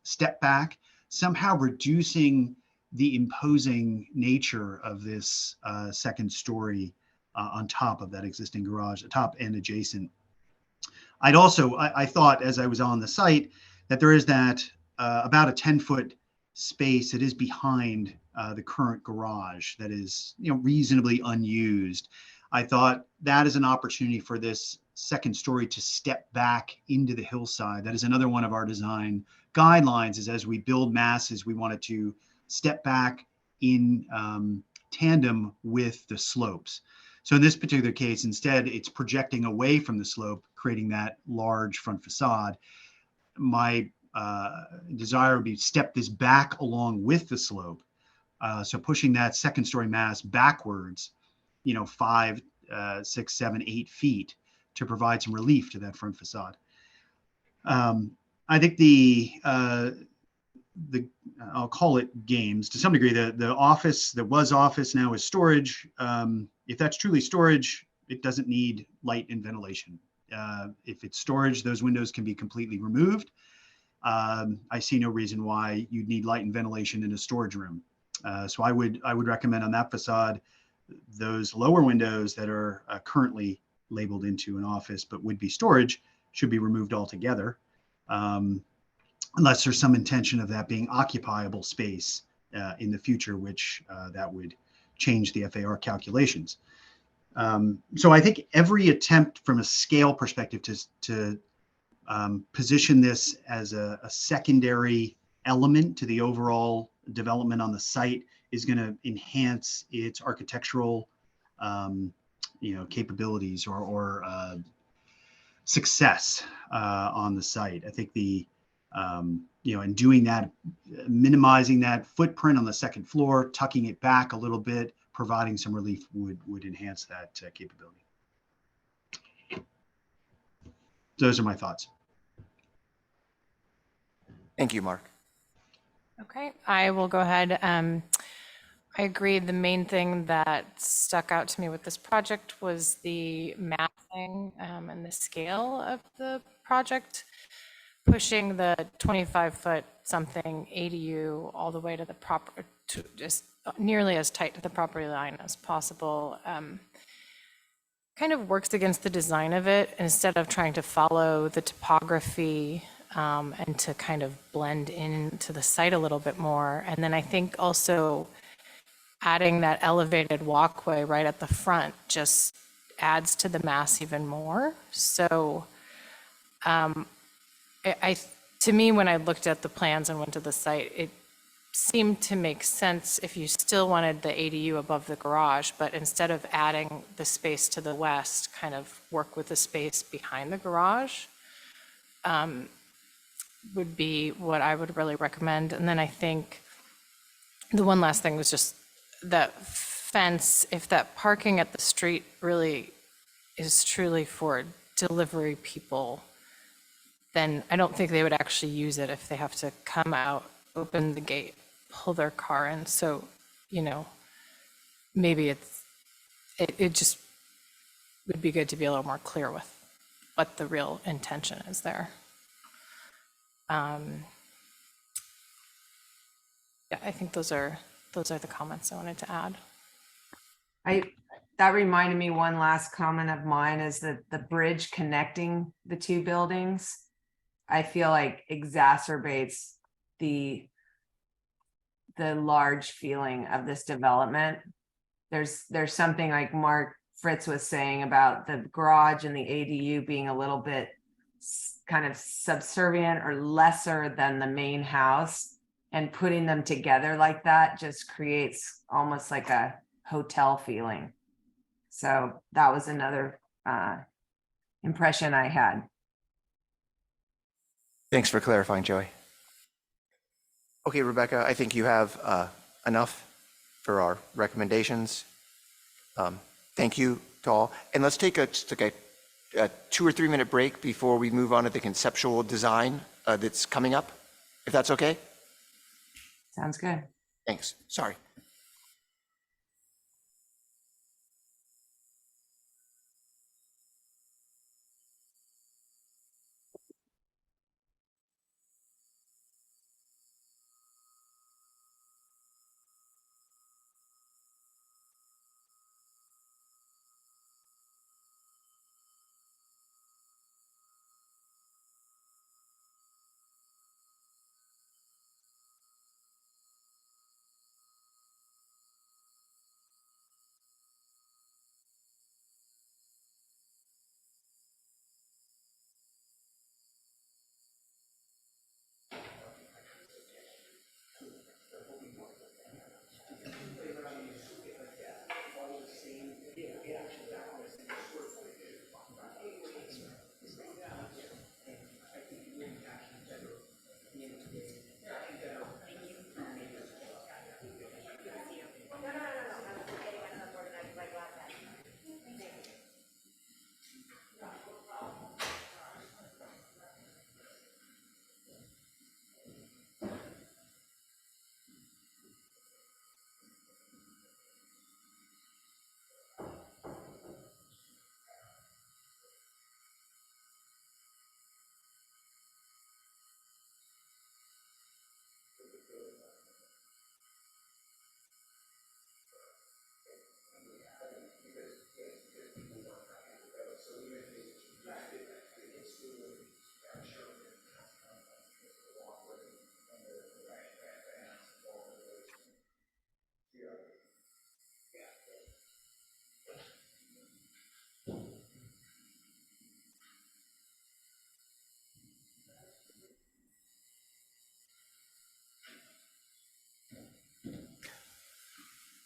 step back, somehow reducing the imposing nature of this second story on top of that existing garage, top and adjacent. I thought, as I was on the site, that there is that about a 10-foot space that is behind the current garage that is, reasonably unused. I thought that is an opportunity for this second story to step back into the hillside. That is another one of our design guidelines, is as we build masses, we wanted to step back in tandem with the slopes. So in this particular case, instead, it's projecting away from the slope, creating that large front facade. My desire would be to step this back along with the slope. So pushing that second story mass backwards, 5, 6, 7, 8 feet to provide some relief to that front facade. I think the I'll call it games to some degree. The office that was office now is storage. If that's truly storage, it doesn't need light and ventilation. If it's storage, those windows can be completely removed. I see no reason why you'd need light and ventilation in a storage room. So I would recommend on that facade, those lower windows that are currently labeled into an office but would be storage should be removed altogether, unless there's some intention of that being occupiable space in the future, which that would change the FAR calculations. So I think every attempt from a scale perspective to position this as a secondary element to the overall development on the site is going to enhance its architectural capabilities or success on the site. I think and doing that, minimizing that footprint on the second floor, tucking it back a little bit, providing some relief would enhance that capability. Those are my thoughts. Thank you, Mark. Okay, I will go ahead. I agree. The main thing that stuck out to me with this project was the mapping and the scale of the project, pushing the 25-foot something ADU all the way to the proper, to just nearly as tight to the property line as possible. Kind of works against the design of it, instead of trying to follow the topography and to kind of blend into the site a little bit more. And then I think also adding that elevated walkway right at the front just adds to the mass even more. So to me, when I looked at the plans and went to the site, it seemed to make sense if you still wanted the ADU above the garage, but instead of adding the space to the west, kind of work with the space behind the garage. Would be what I would really recommend. And then I think the one last thing was just that fence. If that parking at the street really is truly for delivery people, then I don't think they would actually use it if they have to come out, open the gate, pull their car in. So, maybe it just would be good to be a little more clear with what the real intention is there. Yeah, I think those are the comments I wanted to add. That reminded me, one last comment of mine is that the bridge connecting the two buildings, I feel like exacerbates the large feeling of this development. There's something like Mark Fritz was saying about the garage and the ADU being a little bit kind of subservient or lesser than the main house, and putting them together like that just creates almost like a hotel feeling. So that was another impression I had. Thanks for clarifying, Joey. Okay, Rebecca, I think you have enough for our recommendations. Thank you to all. And let's take a 2 or 3 minute break before we move on to the conceptual design that's coming up, if that's okay? Sounds good. Thanks. Sorry.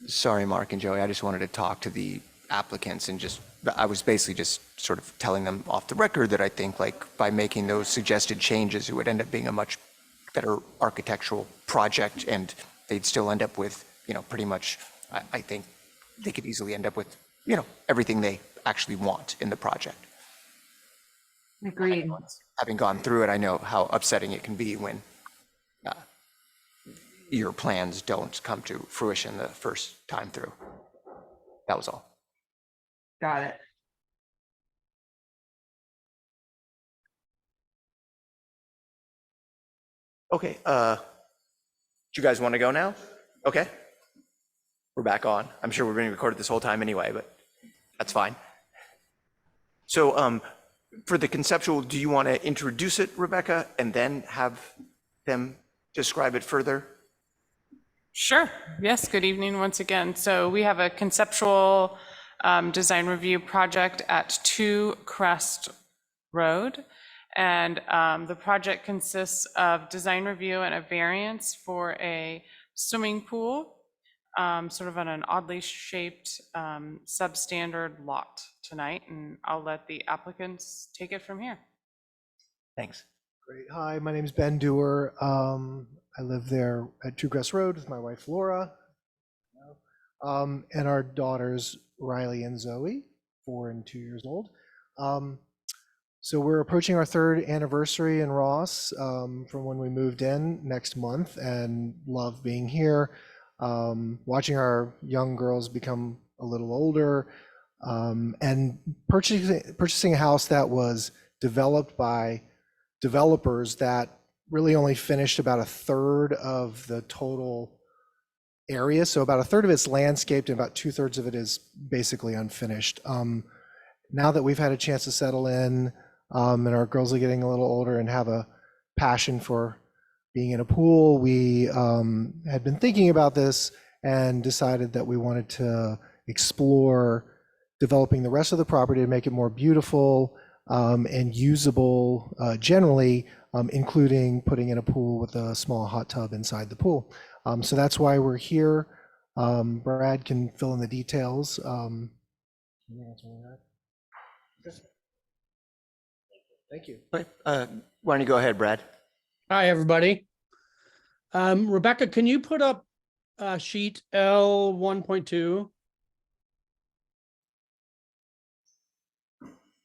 Sorry, Mark and Joey, I just wanted to talk to the applicants and I was basically just sort of telling them off the record that I think like by making those suggested changes, it would end up being a much better architectural project and they'd still end up with, pretty much, I think they could easily end up with, everything they actually want in the project. Agreed. Having gone through it, I know how upsetting it can be when your plans don't come to fruition the first time through. That was all. Got it. Okay, do you guys want to go now? Okay. We're back on. I'm sure we're being recorded this whole time anyway, but that's fine. So for the conceptual, do you want to introduce it, Rebecca, and then have them describe it further? Sure. Yes, good evening once again. So we have a conceptual design review project at 2 Crest Road. And the project consists of design review and a variance for a swimming pool, sort of on an oddly shaped substandard lot tonight. And I'll let the applicants take it from here. Thanks. Great. Hi, my name is Ben Dewar. I live there at 2 Crest Road with my wife Laura, and our daughters Riley and Zoe, 4 and 2 years old. So we're approaching our 3rd anniversary in Ross from when we moved in next month, and love being here, watching our young girls become a little older, and purchasing a house that was developed by developers that really only finished about 1/3 of the total area. So about 1/3 of it's landscaped and about 2/3 of it is basically unfinished. Now that we've had a chance to settle in, and our girls are getting a little older and have a passion for being in a pool, we had been thinking about this and decided that we wanted to explore developing the rest of the property to make it more beautiful and usable generally, including putting in a pool with a small hot tub inside the pool. So that's why we're here. Brad can fill in the details. Thank you. Okay, why don't you go ahead, Brad? Hi, everybody. Rebecca, can you put up sheet L 1.2?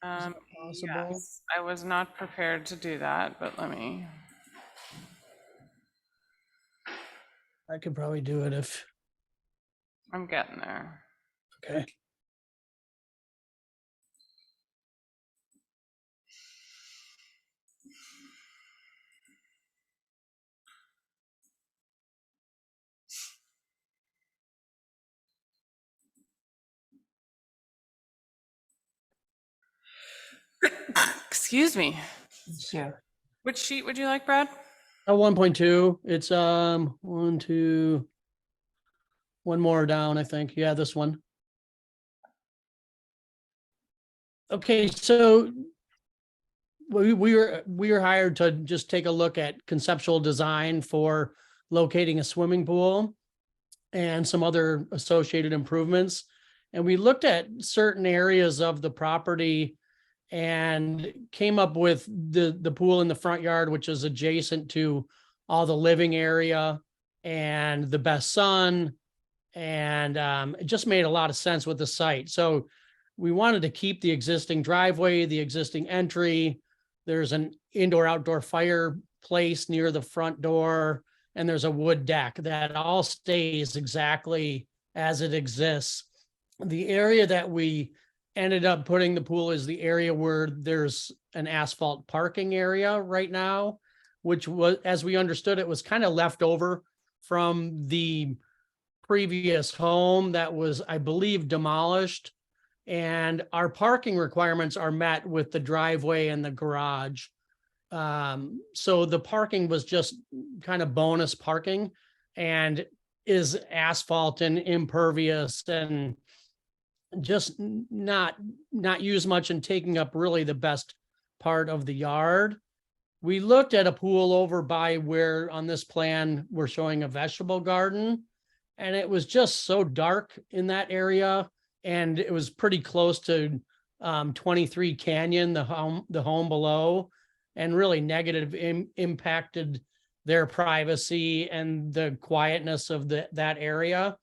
Possible? Yes, I was not prepared to do that, but let me. I could probably do it if, I'm getting there. okay. Excuse me. Sure. Which sheet would you like, Brad? L 1.2, it's 1, 2, one more down, I think. Yeah, this one. Okay, so we were hired to just take a look at conceptual design for locating a swimming pool and some other associated improvements. And we looked at certain areas of the property and came up with the pool in the front yard, which is adjacent to all the living area and the best sun. And it just made a lot of sense with the site. So we wanted to keep the existing driveway, the existing entry. There's an indoor-outdoor fireplace near the front door, and there's a wood deck that all stays exactly as it exists. The area that we ended up putting the pool is the area where there's an asphalt parking area right now, which was, as we understood it, was kind of left over from the previous home that was, I believe, demolished. And our parking requirements are met with the driveway and the garage. So the parking was just kind of bonus parking and is asphalt and impervious and just not used much and taking up really the best part of the yard. We looked at a pool over by where on this plan we're showing a vegetable garden, And it was just so dark in that area. And it was pretty close to 23 Canyon, the home below, and really negative impacted their privacy and the quietness of that area.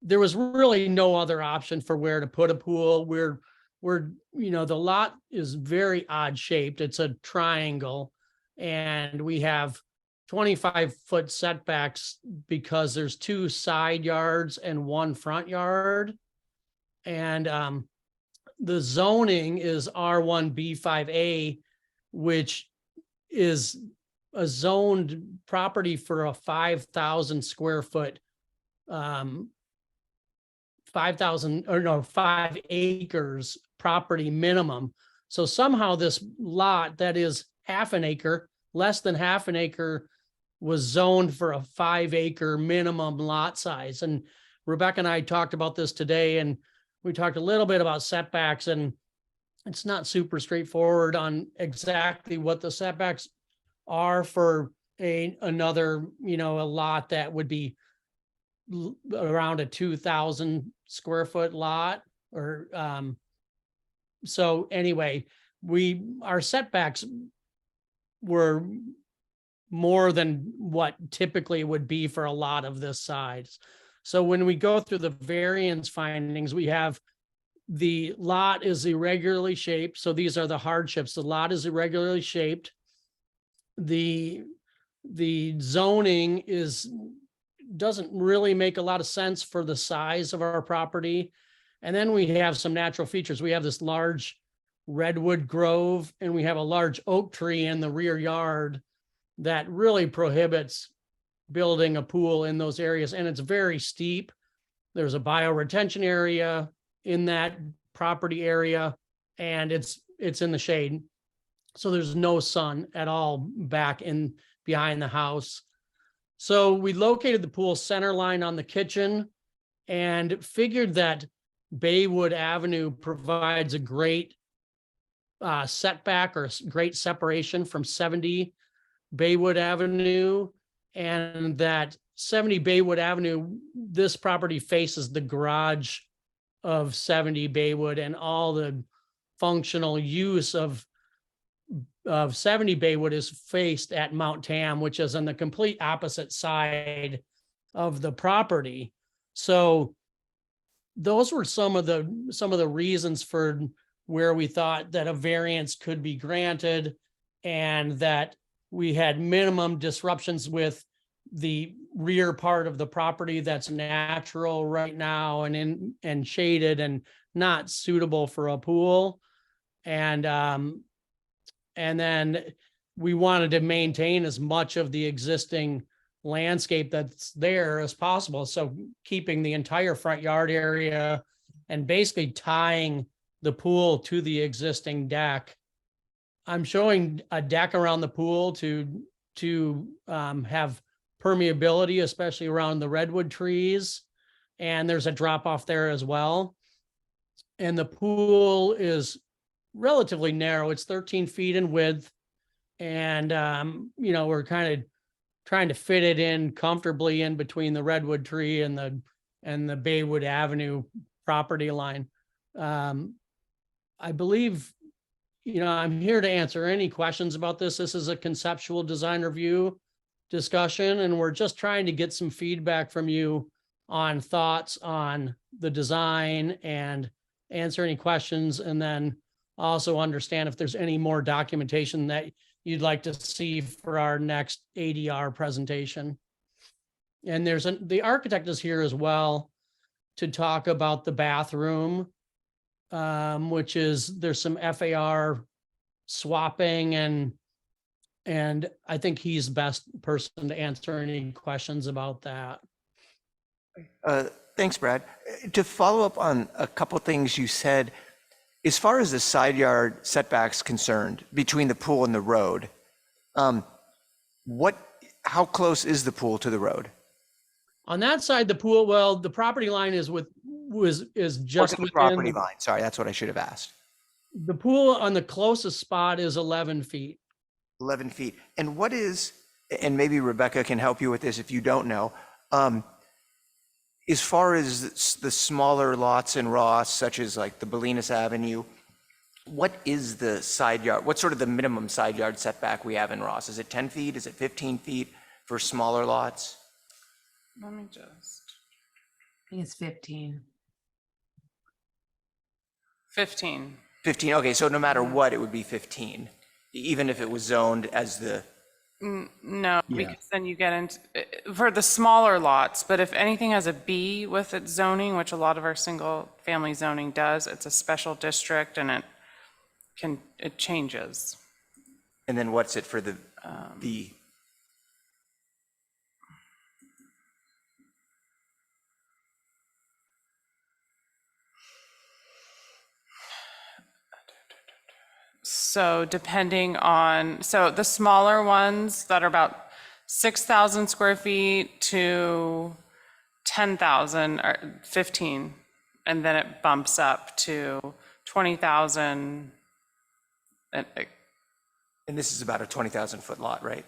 There was really no other option for where to put a pool. We're the lot is very odd shaped. It's a triangle, and we have 25-foot setbacks because there's 2 side yards and 1 front yard. And the zoning is R1B5A, which is a zoned property for a 5,000 square foot, 5 acres property minimum. So somehow this lot that is half an acre, less than half an acre, was zoned for a 5 acre minimum lot size. And Rebecca and I talked about this today, and we talked a little bit about setbacks, and it's not super straightforward on exactly what the setbacks are for another, a lot that would be around a 2,000 square foot lot, or so anyway, our setbacks were more than what typically would be for a lot of this size. So when we go through the variance findings, we have the lot is irregularly shaped. So these are the hardships. The lot is irregularly shaped. The zoning doesn't really make a lot of sense for the size of our property. And then we have some natural features. We have this large redwood grove, and we have a large oak tree in the rear yard that really prohibits building a pool in those areas. And it's very steep. There's a bioretention area in that property area, and it's in the shade. So there's no sun at all back in behind the house. So we located the pool center line on the kitchen and figured that Baywood Avenue provides a great setback or great separation from 70 Baywood Avenue, and that 70 Baywood Avenue, this property faces the garage of 70 Baywood, and all the functional use of 70 Baywood is faced at Mount Tam, which is on the complete opposite side of the property. So those were some of the reasons for where we thought that a variance could be granted, and that we had minimum disruptions with the rear part of the property that's natural right now and shaded and not suitable for a pool. And then we wanted to maintain as much of the existing landscape that's there as possible. So keeping the entire front yard area and basically tying the pool to the existing deck. I'm showing a deck around the pool to have permeability, especially around the redwood trees. And there's a drop off there as well. And the pool is relatively narrow. It's 13 feet in width. And, we're kind of trying to fit it in comfortably in between the redwood tree and the Baywood Avenue property line. I believe, I'm here to answer any questions about this. This is a conceptual design review discussion, and we're just trying to get some feedback from you on thoughts on the design and answer any questions, and then also understand if there's any more documentation that you'd like to see for our next ADR presentation. And the architect is here as well to talk about the bathroom, which is, there's some FAR swapping, and I think he's the best person to answer any questions about that. Thanks, Brad. To follow up on a couple things you said, as far as the side yard setbacks concerned between the pool and the road, how close is the pool to the road? On that side, the pool, well, the property line is just the within property line. Sorry, that's what I should have asked. The pool on the closest spot is 11 feet. 11 feet. And and maybe Rebecca can help you with this if you don't know, As far as the smaller lots in Ross, such as like the Bolinas Avenue, what is the side yard? What's sort of the minimum side yard setback we have in Ross? Is it 10 feet? Is it 15 feet for smaller lots? Let me just, I think it's 15. 15. 15, okay, so no matter what, it would be 15, even if it was zoned as the, No, Yeah. because then you get into, for the smaller lots, but if anything has a B with its zoning, which a lot of our single-family zoning does, it's a special district and it changes. and then what's it for the, So depending on, so the smaller ones that are about 6,000 square feet to 10,000 or 15, and then it bumps up to 20,000. And and this is about a 20,000 foot lot, right?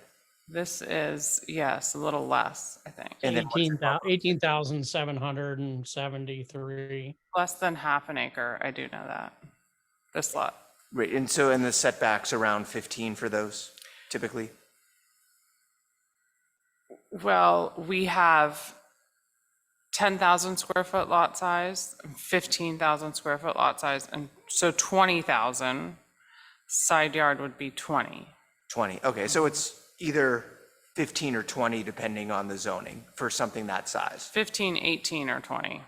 this is, yes, a little less, I think. And then what's it above? 18,773. Less than half an acre, I do know that, this lot. Right, and so, and the setbacks around 15 for those typically? Well, we have 10,000 square foot lot size, 15,000 square foot lot size, and so 20,000 side yard would be 20. 20, okay, so it's either 15 or 20 depending on the zoning for something that size. 15, 18, or 20.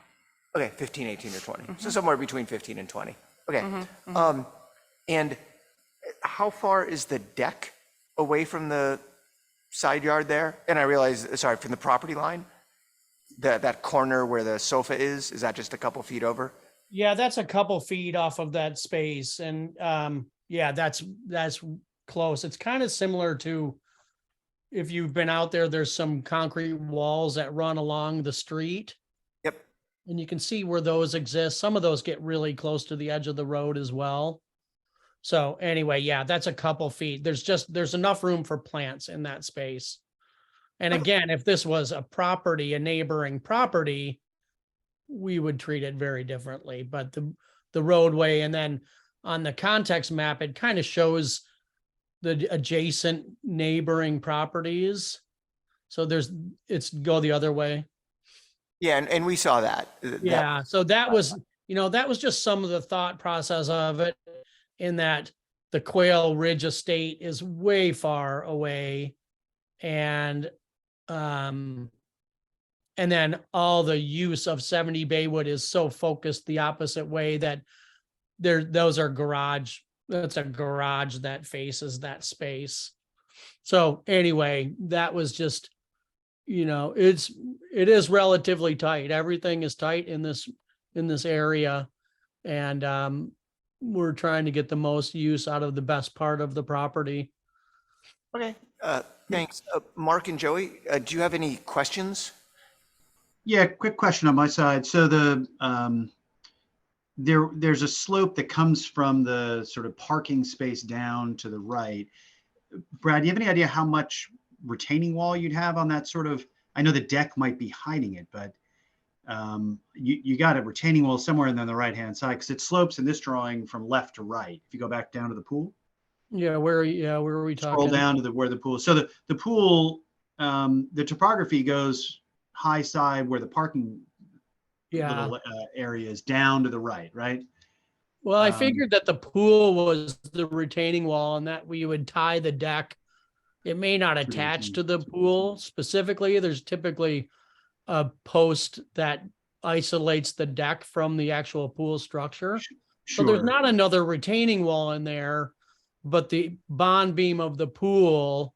Okay, 15, 18, or 20, so somewhere between 15 and 20. Okay, and how far is the deck away from the side yard there? And I realize, sorry, from the property line? That corner where the sofa is that just a couple feet over? Yeah, that's a couple feet off of that space, and yeah, that's close. It's kind of similar to, if you've been out there, there's some concrete walls that run along the street. Yep. And you can see where those exist. Some of those get really close to the edge of the road as well. So anyway, yeah, that's a couple feet. There's enough room for plants in that space. And again, if this was a neighboring property, we would treat it very differently. But the roadway, and then on the context map, it kind of shows the adjacent neighboring properties. So it's go the other way. Yeah, and we saw that. Yeah, so that was just some of the thought process of it, in that the Quail Ridge Estate is way far away, and then all the use of 70 Baywood is so focused the opposite way that that's a garage that faces that space. So anyway, that was just, it is relatively tight. Everything is tight in this area. And we're trying to get the most use out of the best part of the property. Okay, thanks. Mark and Joey, do you have any questions? Yeah, quick question on my side. So there's a slope that comes from the sort of parking space down to the right. Brad, do you have any idea how much retaining wall you'd have on that sort of, I know the deck might be hiding it, but you got a retaining wall somewhere on the right-hand side, because it slopes in this drawing from left to right. If you go back down to the pool. Yeah, where are we talking? Scroll down to where the pool is. So the pool, the topography goes high side where the parking little area is, down to the right, right? Well, I figured that the pool was the retaining wall, and that we would tie the deck. It may not attach to the pool specifically. There's typically a post that isolates the deck from the actual pool structure. So there's not another retaining wall in there, but the bond beam of the pool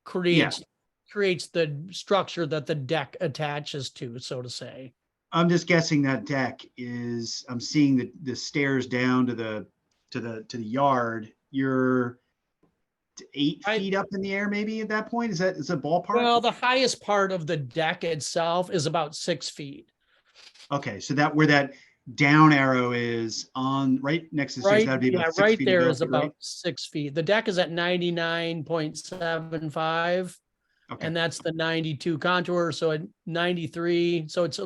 creates the structure that the deck attaches to, so to say. I'm just guessing that deck is, I'm seeing the stairs down to the yard. You're 8 feet up in the air, maybe at that point. Is a ballpark? Well, the highest part of the deck itself is about 6 feet. Okay, so where that down arrow is on right next to the stairs, that'd be about 6 right feet there above is it, about right? 6 feet. The deck is at 99.75. Okay. And that's the 92 contour. So at 93, so it's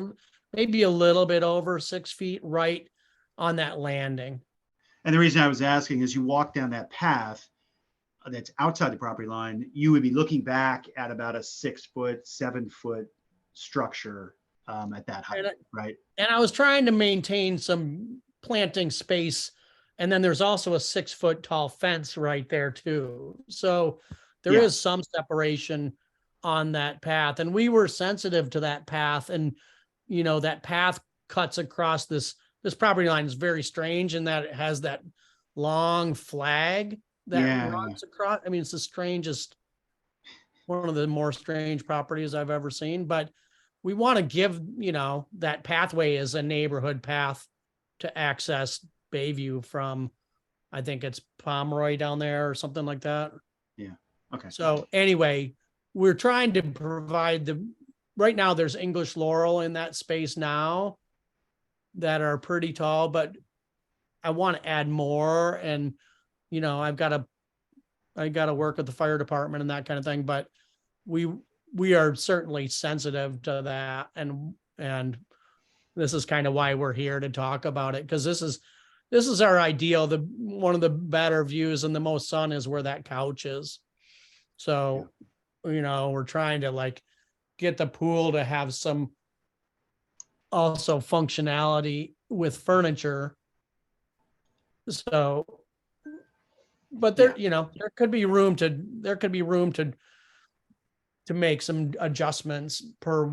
maybe a little bit over 6 feet right on that landing. And the reason I was asking is you walk down that path that's outside the property line, you would be looking back at about a 6 foot, 7 foot structure at that height, right? And I was trying to maintain some planting space. And then there's also a 6 foot tall fence right there too. So there Yeah. is some separation on that path. And we were sensitive to that path. And, you know, that path cuts across this property line is very strange in that it has that long flag that Yeah. runs across. I mean, it's the strangest, one of the more strange properties I've ever seen, but we want to give, you know, that pathway as a neighborhood path to access Bayview from, I think it's Pomeroy down there or something like that. Yeah. Okay. So anyway, we're trying to provide right now there's English laurel in that space now that are pretty tall, but I want to add more. And, you know, I got to work with the fire department and that kind of thing, but we are certainly sensitive to that. And this is kind of why we're here to talk about it. Cause this is our ideal. One of the better views and the most sun is where that couch is. So, you know, we're trying to like get the pool to have some also functionality with furniture. So, but there, you know, there could be room to make some adjustments per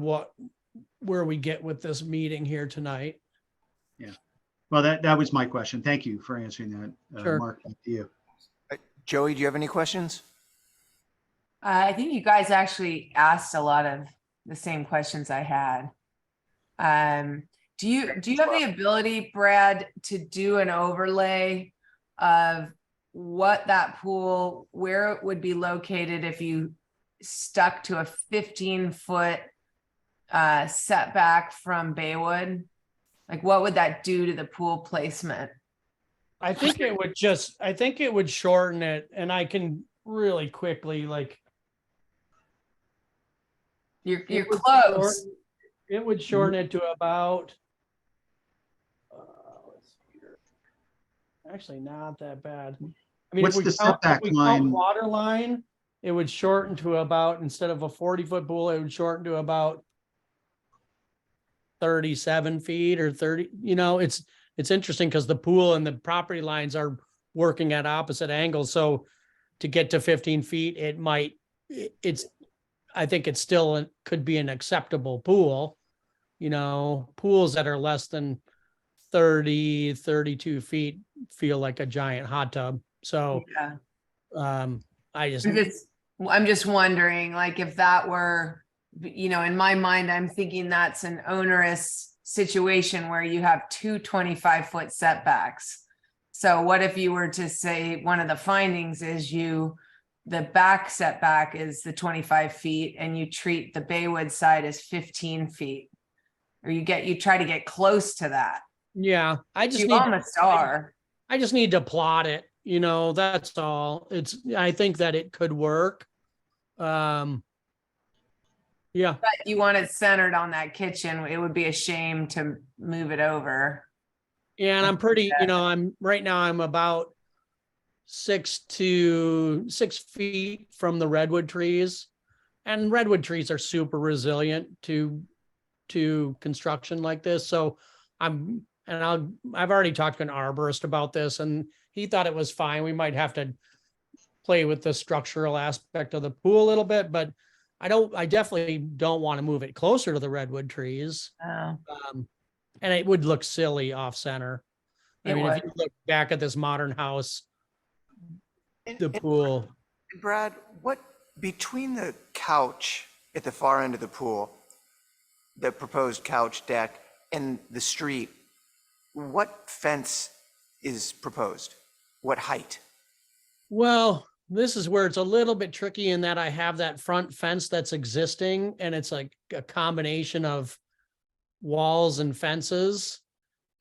where we get with this meeting here tonight. Yeah. Well, that was my question. Thank you for answering that. Sure. Mark, back to you. Joey, do you have any questions? I think you guys actually asked a lot of the same questions I had. Do you have the ability, Brad, to do an overlay of what that pool, where it would be located if you stuck to a 15-foot setback from Baywood? Like, what would that do to the pool placement? I think it would shorten it, and I can really quickly like. You're it would close. It would shorten it to about. Let's see here. Actually, not that bad. I mean, What's the setback line? Water line, it would shorten to about, instead of a 40-foot pool, it would shorten to about 37 feet or 30. You know, it's interesting because the pool and the property lines are working at opposite angles. So to get to 15 feet, I think it's still could be an acceptable pool. You know, pools that are less than 30, 32 feet feel like a giant hot tub. So, Yeah. I'm just wondering, like, if that were, you know, in my mind, I'm thinking that's an onerous situation where you have two 25-foot setbacks. So what if you were to say one of the findings is the back setback is the 25 feet and you treat the Baywood side as 15 feet, or you try to get close to that. Yeah, I just need to plot it, you know, that's all. I think that it could work. Yeah. But you want it centered on that kitchen. It would be a shame to move it over. Yeah, and I'm pretty, you know, I'm about 6 feet from the redwood trees, and redwood trees are super resilient to construction like this. So I've already talked to an arborist about this, and he thought it was fine. We might have to play with the structural aspect of the pool a little bit, but I definitely don't want to move it closer to the redwood trees. Oh. And it would look silly off center. I mean, if you look back at this modern house, the pool. Brad, what between the couch at the far end of the pool, the proposed couch deck, and the street, what fence is proposed? What height? Well, this is where it's a little bit tricky in that I have that front fence that's existing, and it's like a combination of walls and fences.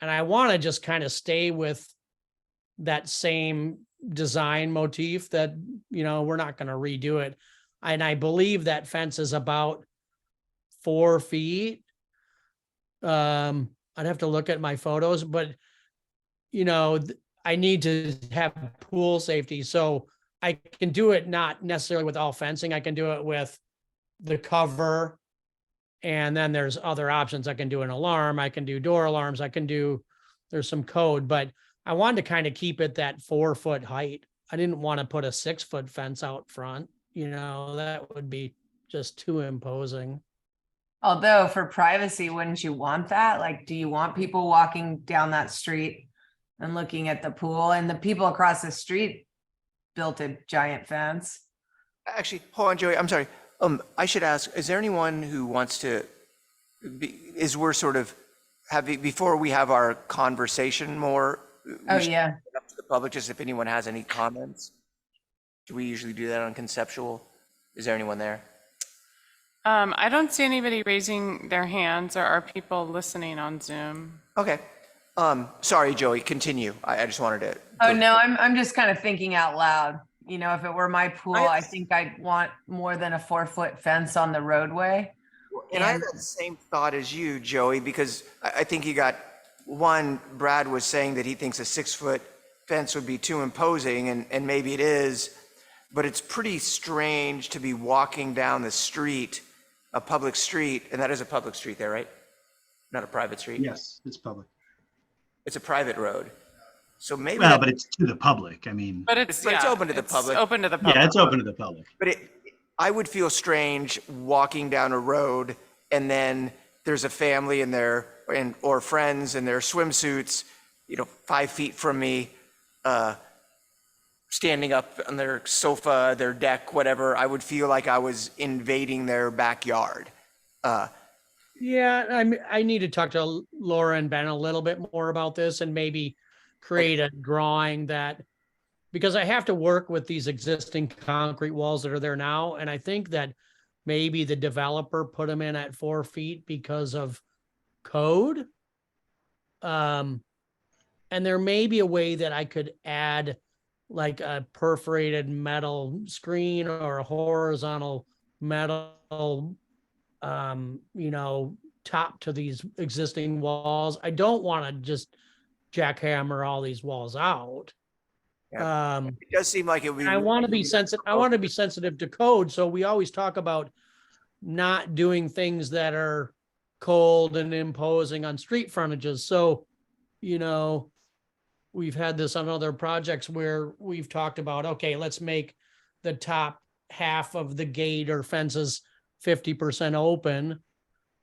And I want to just kind of stay with that same design motif that, you know, we're not going to redo it. And I believe that fence is about 4 feet. I'd have to look at my photos, but you know, I need to have pool safety, so I can do it not necessarily with all fencing. I can do it with the cover. And then there's other options. I can do an alarm. I can do door alarms. There's some code, but I wanted to kind of keep it that 4-foot height. I didn't want to put a 6-foot fence out front. You know, that would be just too imposing. Although for privacy, wouldn't you want that? Like, do you want people walking down that street and looking at the pool? And the people across the street built a giant fence. Actually, hold on, Joey, I'm sorry. I should ask, is there anyone who wants to, we're sort of having, before we have our conversation more? Oh, we should yeah. open it up to the public, just if anyone has any comments. Do we usually do that on conceptual? Is there anyone there? I don't see anybody raising their hands, or are people listening on Zoom? Okay. Sorry, Joey, continue. I just wanted to. Oh, no, I'm just kind of thinking out loud. You know, if it were my pool, I think I'd want more than a 4-foot fence on the roadway. And I had that same thought as you, Joey, because I think you got, one, Brad was saying that he thinks a 6-foot fence would be too imposing, and maybe it is, but it's pretty strange to be walking down the street, a public street, and that is a public street there, right? Not a private street? Yes, it's public. It's a private road. So maybe. Well, but it's to the public. I mean, But it's open to the public. Open to the public. yeah, it's open to the public. But I would feel strange walking down a road and then there's a family in there or friends in their swimsuits, 5 feet from me, standing up on their sofa, their deck, whatever. I would feel like I was invading their backyard. Yeah, I need to talk to Laura and Ben a little bit more about this and maybe create a drawing that, because I have to work with these existing concrete walls that are there now. And I think that maybe the developer put them in at 4 feet because of code. And there may be a way that I could add like a perforated metal screen or a horizontal metal top to these existing walls. I don't want to just jackhammer all these walls out. It does seem like it would be. I want to be sensitive. I want to be sensitive to code. So we always talk about not doing things that are cold and imposing on street frontages. So, we've had this on other projects where we've talked about, okay, let's make the top half of the gate or fences 50% open.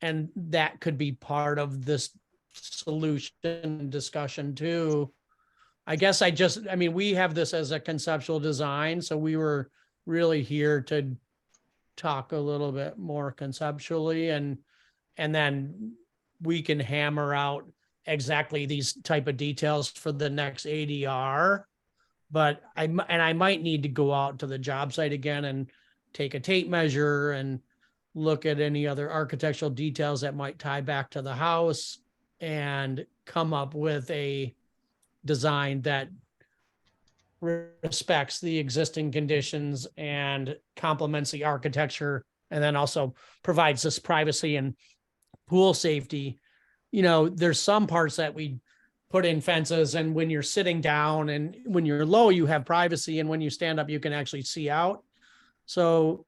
And that could be part of this solution discussion too. I guess we have this as a conceptual design. So we were really here to talk a little bit more conceptually and then we can hammer out exactly these type of details for the next ADR. But I might need to go out to the job site again and take a tape measure and look at any other architectural details that might tie back to the house and come up with a design that respects the existing conditions and complements the architecture, and then also provides this privacy and pool safety. There's some parts that we put in fences, and when you're sitting down and when you're low, you have privacy, and when you stand up, you can actually see out. So,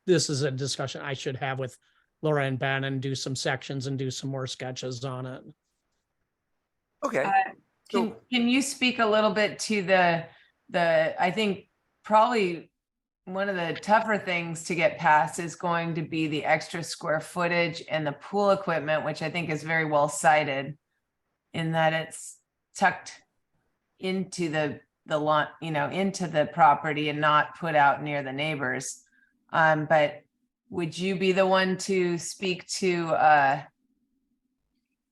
this is a discussion I should have with Laura and Ben and do some sections and do some more sketches on it. Okay. Can you speak a little bit to the I think probably one of the tougher things to get past is going to be the extra square footage and the pool equipment, which I think is very well cited in that it's tucked into the lawn, into the property and not put out near the neighbors. But would you be the one to speak to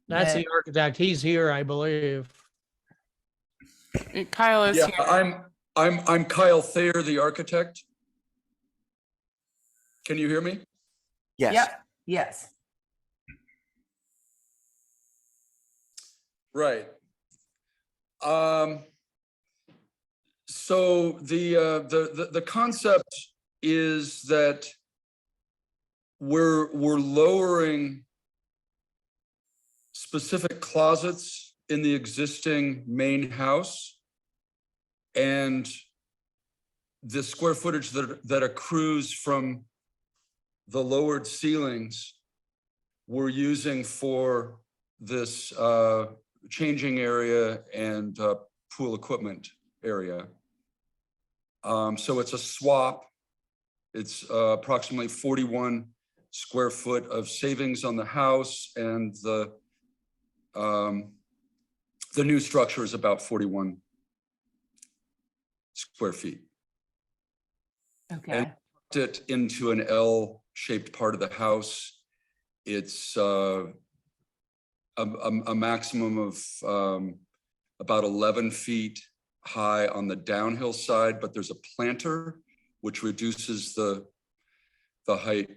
That's the architect. He's here, I believe. Kyle is Yeah, here. I'm Kyle Thayer, the architect. Can you hear me? Yes. Yep. Yes. Right. So So the concept is that we're lowering specific closets in the existing main house, and the square footage that accrues from the lowered ceilings we're using for this changing area and pool equipment area. So it's a swap. It's approximately 41 square foot of savings on the house, and the new structure is about 41 square feet. Okay. And it into an L-shaped part of the house. It's a maximum of about 11 feet high on the downhill side, but there's a planter which reduces the height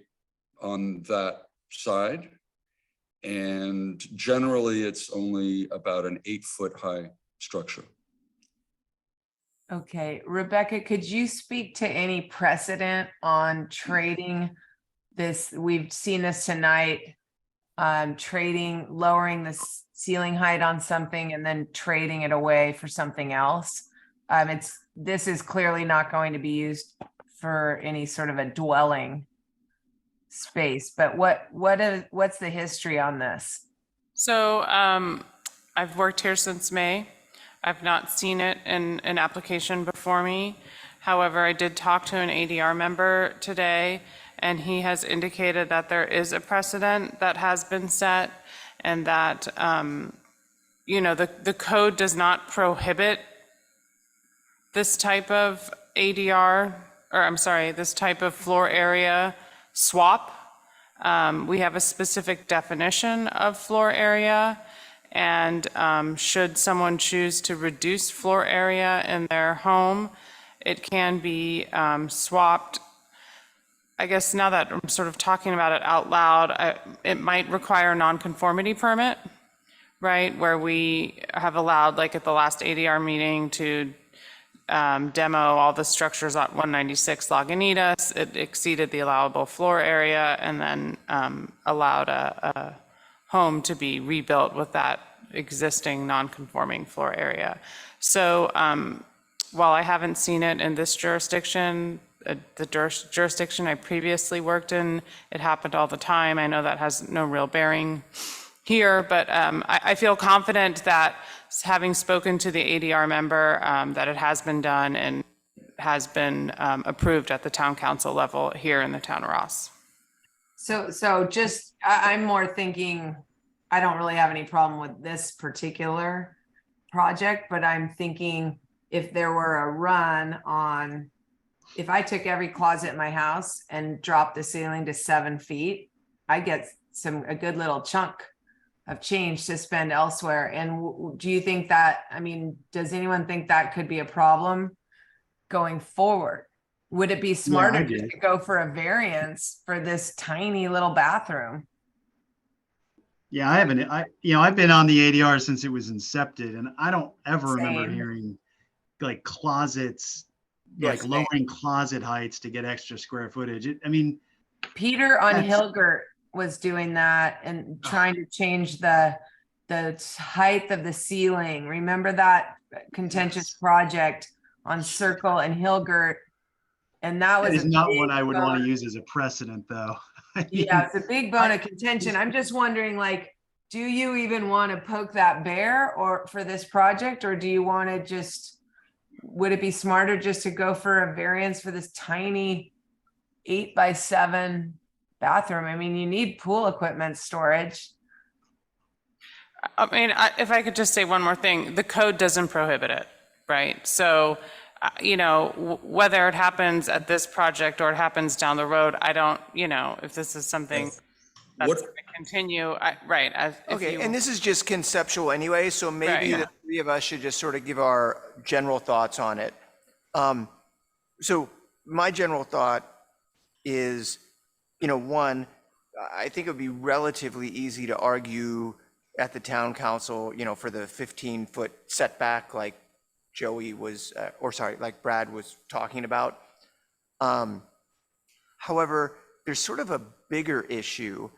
on that side. And generally it's only about an 8-foot high structure. Okay, Rebecca, could you speak to any precedent on trading this? We've seen this tonight, lowering the ceiling height on something and then trading it away for something else. This is clearly not going to be used for any sort of a dwelling space, but what's the history on this? So I've worked here since May. I've not seen it in an application before me. However, I did talk to an ADR member today, and he has indicated that there is a precedent that has been set, and that the code does not prohibit this type of ADR, or I'm sorry, this type of floor area swap. We have a specific definition of floor area, and should someone choose to reduce floor area in their home, it can be swapped. I guess now that I'm sort of talking about it out loud, it might require a nonconformity permit, right? Where we have allowed, like at the last ADR meeting, to demo all the structures at 196 Lagunitas. It exceeded the allowable floor area, and then allowed a home to be rebuilt with that existing non-conforming floor area. So while I haven't seen it in this jurisdiction, the jurisdiction I previously worked in, it happened all the time. I know that has no real bearing here, but I feel confident that, having spoken to the ADR member, that it has been done and has been approved at the town council level here in the town of Ross. So just, I'm more thinking, I don't really have any problem with this particular project, but I'm thinking if there were a run on, if I took every closet in my house and dropped the ceiling to 7 feet, I get a good little chunk of change to spend elsewhere. And do you think that, I mean, does anyone think that could be a problem going forward? Would it be smarter just to go for a variance for this tiny little bathroom? Yeah, I've been on the ADR since it was incepted, and I don't ever remember Same. hearing like closets, like Yes, lowering closet heights to get extra square footage. Peter on That's- Hilgert was doing that and trying to change the height of the ceiling. Remember that contentious project on Circle and Hilgert? And that was That is a not big what I would want bone- to use as a precedent, though. I mean, Yeah, it's a big bone of contention. I'm just wondering, like, do you even want to poke that bear or for this project, or do you want to just, would it be smarter just to go for a variance for this tiny 8x7 bathroom? I mean, you need pool equipment storage. I mean, if I could just say one more thing, the code doesn't prohibit it, right? So, whether it happens at this project or it happens down the road, I don't, if this is something that's What- going to continue, right? Okay, and this is just conceptual anyway, so maybe Right, yeah. the three of us should just sort of give our general thoughts on it. So my general thought is, one, I think it would be relatively easy to argue at the town council, for the 15-foot setback, like Joey was, or sorry, like Brad was talking about. However, there's sort of a bigger issue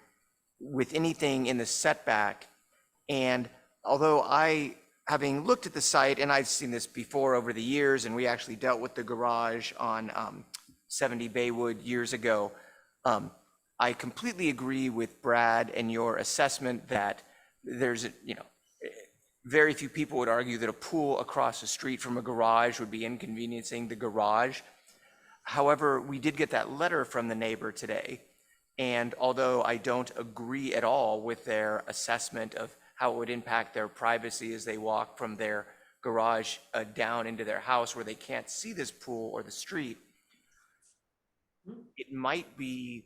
with anything in the setback. And although having looked at the site, and I've seen this before over the years, and we actually dealt with the garage on 70 Baywood years ago, I completely agree with Brad and your assessment that there's, very few people would argue that a pool across the street from a garage would be inconveniencing the garage. However, we did get that letter from the neighbor today. And although I don't agree at all with their assessment of how it would impact their privacy as they walk from their garage down into their house where they can't see this pool or the street, it might be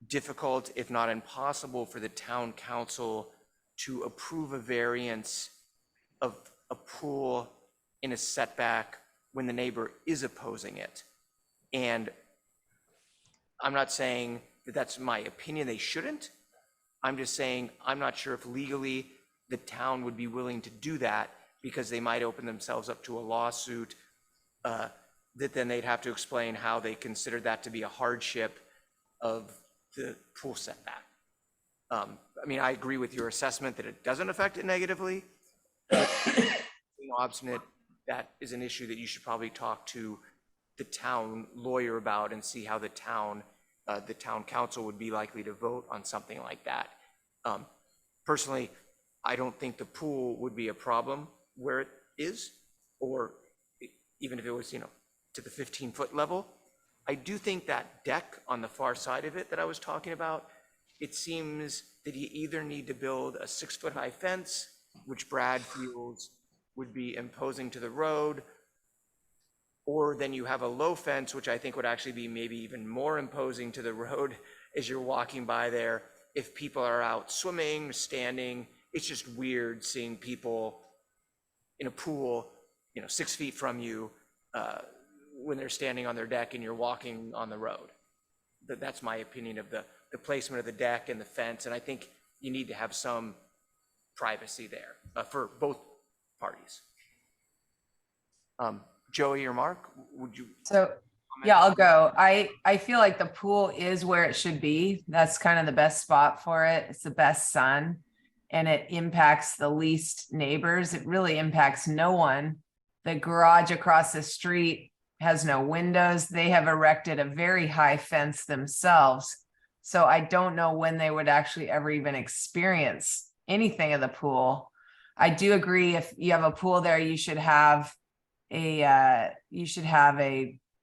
difficult, if not impossible, for the town council to approve a variance of a pool in a setback when the neighbor is opposing it. And I'm not saying that that's my opinion, they shouldn't. I'm just saying, I'm not sure if legally the town would be willing to do that, because they might open themselves up to a lawsuit that then they'd have to explain how they considered that to be a hardship of the pool setback. I mean, I agree with your assessment that it doesn't affect it negatively. Being obstinate, that is an issue that you should probably talk to the town lawyer about and see how the town council would be likely to vote on something like that. Personally, I don't think the pool would be a problem where it is, or even if it was, to the 15-foot level. I do think that deck on the far side of it that I was talking about, it seems that you either need to build a 6-foot high fence, which Brad feels would be imposing to the road, or then you have a low fence, which I think would actually be maybe even more imposing to the road as you're walking by there. If people are out swimming, standing, it's just weird seeing people in a pool, 6 feet from you when they're standing on their deck and you're walking on the road. That's my opinion of the placement of the deck and the fence. And I think you need to have some privacy there for both parties. Joey or Mark, would you? So, yeah, I'll go. I feel like the pool is where it should be. That's kind of the best spot for it. It's the best sun, and it impacts the least neighbors. It really impacts no one. The garage across the street has no windows. They have erected a very high fence themselves. So I don't know when they would actually ever even experience anything of the pool. I do agree, if you have a pool there, you should have a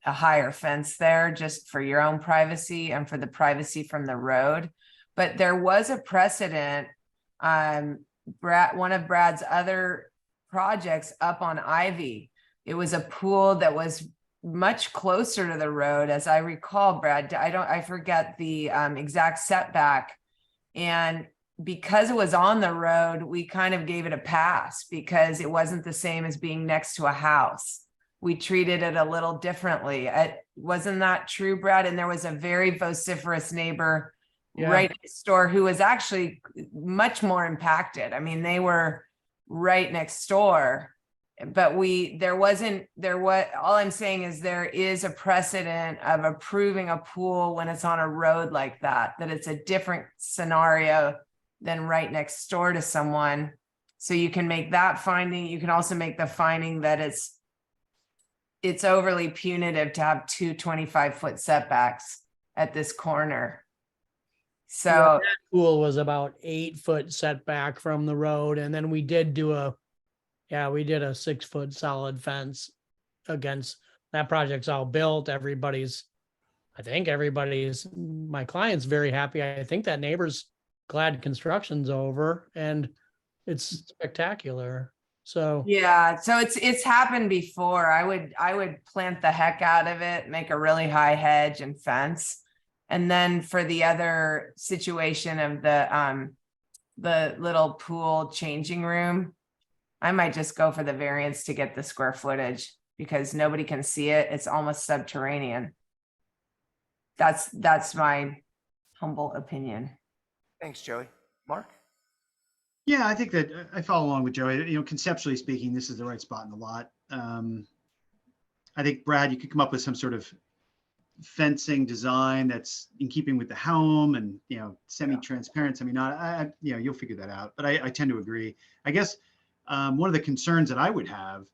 higher fence there, just for your own privacy and for the privacy from the road. But there was a precedent, one of Brad's other projects up on Ivy. It was a pool that was much closer to the road, as I recall, Brad. I forget the exact setback. And because it was on the road, we kind of gave it a pass because it wasn't the same as being next to a house. We treated it a little differently. Wasn't that true, Brad? And there was a very vociferous neighbor right next door who was actually much more impacted. I mean, they were right next door, but all I'm saying is there is a precedent of approving a pool when it's on a road like that it's a different scenario than right next door to someone. So you can make that finding. You can also make the finding that it's overly punitive to have two 25-foot setbacks at this corner. So that pool was about 8-foot setback from the road. And then we did do a 6-foot solid fence against that. Project's all built. I think my client's very happy. I think that neighbor's glad construction's over, and it's spectacular. So yeah, so it's happened before. I would plant the heck out of it, make a really high hedge and fence. And then for the other situation of the little pool changing room, I might just go for the variance to get the square footage because nobody can see it. It's almost subterranean. That's my humble opinion. Thanks, Joey. Mark? Yeah, I think that I follow along with Joey. Conceptually speaking, this is the right spot in the lot. I think, Brad, you could come up with some sort of fencing design that's in keeping with the home and, semi-transparent, semi-not, you'll figure that out. But I tend to agree. I guess one of the concerns that I would have,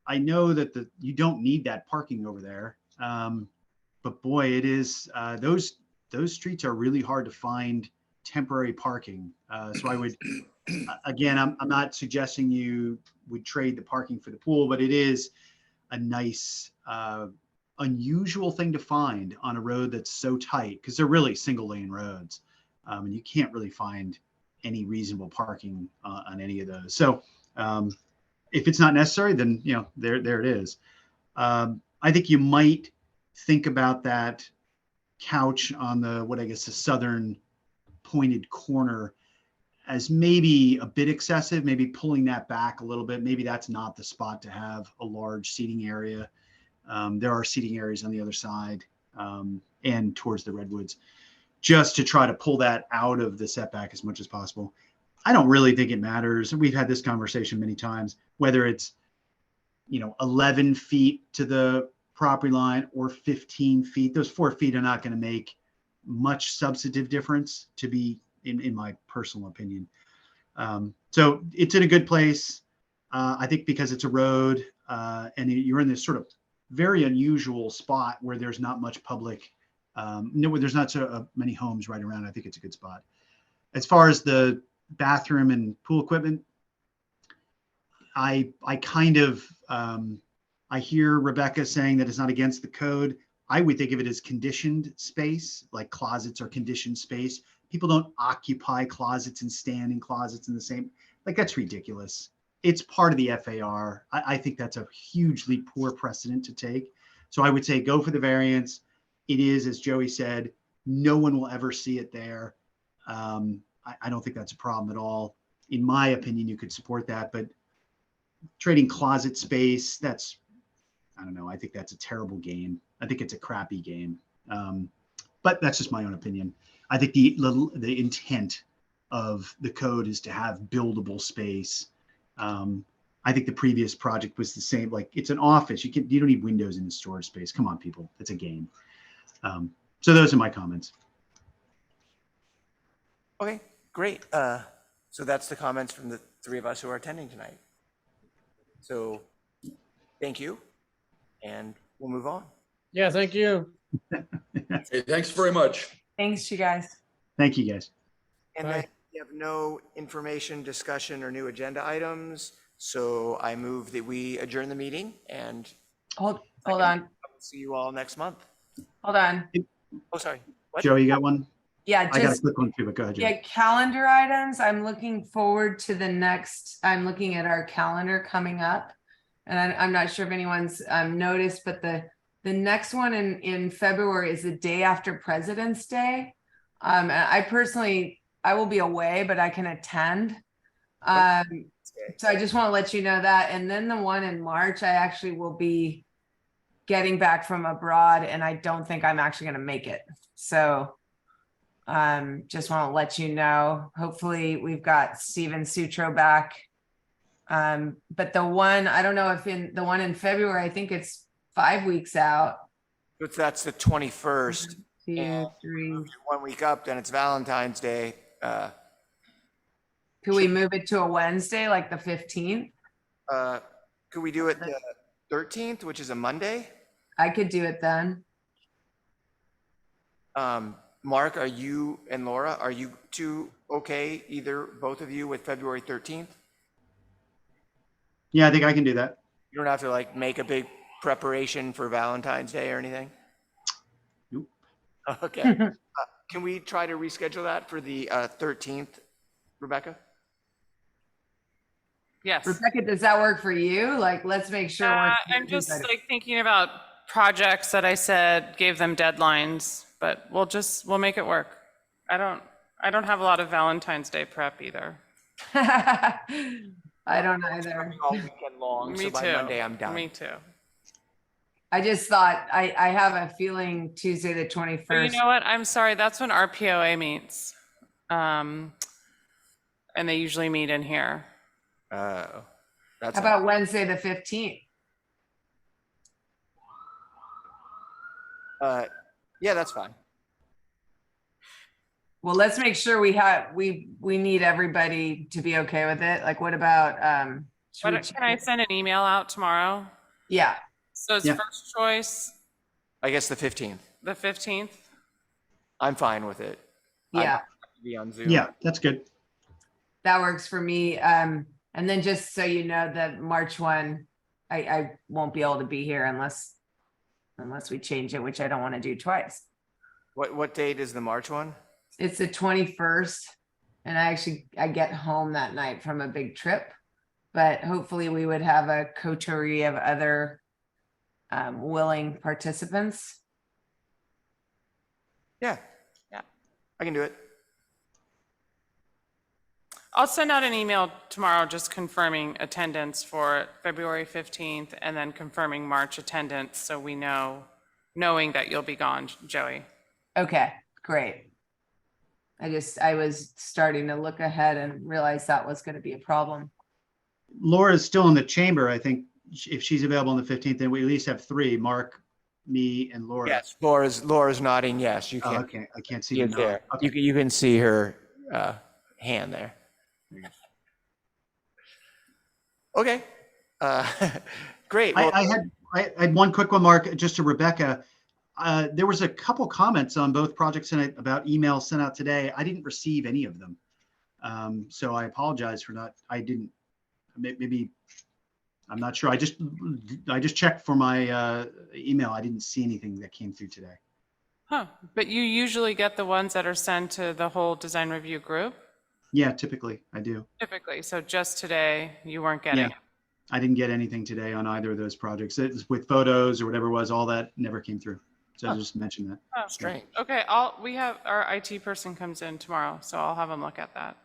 I know that you don't need that parking over there. But boy, it is, those streets are really hard to find temporary parking. So I would, again, I'm not suggesting you would trade the parking for the pool, but it is a nice, unusual thing to find on a road that's so tight, because they're really single lane roads. And you can't really find any reasonable parking on any of those. So if it's not necessary, then, there it is. I think you might think about that couch on the southern pointed corner as maybe a bit excessive, maybe pulling that back a little bit. Maybe that's not the spot to have a large seating area. There are seating areas on the other side and towards the redwoods, just to try to pull that out of the setback as much as possible. I don't really think it matters. We've had this conversation many times, whether it's, 11 feet to the property line or 15 feet. Those 4 feet are not going to make much substantive difference, to be in my personal opinion. So it's in a good place. I think because it's a road and you're in this sort of very unusual spot where there's not much public, where there's not so many homes right around. I think it's a good spot. As far as the bathroom and pool equipment, I kind of, I hear Rebecca saying that it's not against the code. I would think of it as conditioned space, like closets are conditioned space. People don't occupy closets and stand in closets in the same, that's ridiculous. It's part of the FAR. I think that's a hugely poor precedent to take. So I would say go for the variance. It is, as Joey said, no one will ever see it there. I don't think that's a problem at all. In my opinion, you could support that, but trading closet space, I don't know. I think that's a terrible game. I think it's a crappy game. But that's just my own opinion. I think the intent of the code is to have buildable space. I think the previous project was the same. It's an office. You don't need windows in the storage space. Come on, people. It's a game. So those are my comments. Okay, great. So that's the comments from the three of us who are attending tonight. So thank you, and we'll move on. Yeah, thank you. Hey, thanks very much. Thanks, you guys. Thank you, guys. And then we have no information, discussion, or new agenda items. So I move that we adjourn the meeting and Hold on. see you all next month. Hold on. Oh, sorry. What? Joe, you got one? Yeah, I got a just, quick one too, but go ahead, Joe. yeah, calendar items. I'm looking forward to the next, I'm looking at our calendar coming up. And I'm not sure if anyone's noticed, but the next one in February is the day after President's Day. And I personally, I will be away, but I can attend. So I just want to let you know that. And then the one in March, I actually will be getting back from abroad, and I don't think I'm actually going to make it. So just want to let you know. Hopefully we've got Steven Sutro back. But the one, I don't know if the one in February, I think it's 5 weeks out. But that's the 21st. 1, 2, 3. 1 week up, then it's Valentine's Day. Could we move it to a Wednesday, like the 15th? Could we do it the 13th, which is a Monday? I could do it then. Mark, are you and Laura, are you two okay, both of you, with February 13th? Yeah, I think I can do that. You don't have to make a big preparation for Valentine's Day or anything? Nope. Okay. Can we try to reschedule that for the 13th, Rebecca? Yes. Rebecca, does that work for you? Let's make sure. I'm just thinking about projects that I said gave them deadlines, but we'll make it work. I don't have a lot of Valentine's Day prep either. I don't either. All weekend long, Me so by too. Monday I'm done. Me too. I just thought, I have a feeling Tuesday the 21st. But you know what? I'm sorry. That's when RPOA meets. And they usually meet in here. How about Wednesday the 15th? Yeah, that's fine. Well, let's make sure we need everybody to be okay with it. Like, what about, should we Can I send an email out tomorrow? yeah, So it's Yeah. first choice, I guess the 15th. the 15th? I'm fine with it. I yeah, might have to be on Zoom. Yeah, that's good. that works for me. And then just so you know, the March one, I won't be able to be here unless we change it, which I don't want to do twice. What date is the March one? It's the 21st, and I get home that night from a big trip, but hopefully we would have a coterie of other willing participants. Yeah. Yeah. I can do it. I'll send out an email tomorrow just confirming attendance for February 15th and then confirming March attendance so we knowing that you'll be gone, Joey. Okay, great. I was starting to look ahead and realize that was going to be a problem. Laura's still in the chamber. I think if she's available on the 15th, then we at least have three, Mark, me, and Laura. Yes, Laura's nodding yes. You Oh, can't okay, I can't see see the it nod. there. Okay. You can see her hand there. Okay. Great. Well, I had one quick one, Mark, just to Rebecca. There was a couple comments on both projects tonight about emails sent out today. I didn't receive any of them. So I apologize for not, I didn't, maybe, I'm not sure. I just checked for my email. I didn't see anything that came through today. Huh, but you usually get the ones that are sent to the whole design review group? Yeah, typically I do. Typically, so just today, you weren't getting Yeah. it. I didn't get anything today on either of those projects. It's with photos or whatever it was, all that never came through. So I just mentioned that. Oh, strange. okay, we have, our IT person comes in tomorrow, so I'll have them look at that.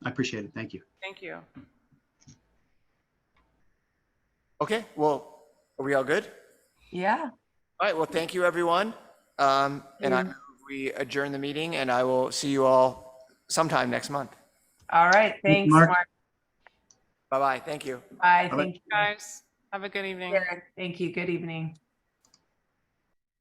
I appreciate it. Thank you. Thank you. Okay. Well, are we all good? Yeah. All right. Well, thank you, everyone. And we adjourn the meeting, and I will see you all sometime next month. All right. Thanks, Mark. Mark. Bye-bye. Thank you. Bye. Bye-bye. Thank you. Guys, have a good evening. Thank you. Good evening.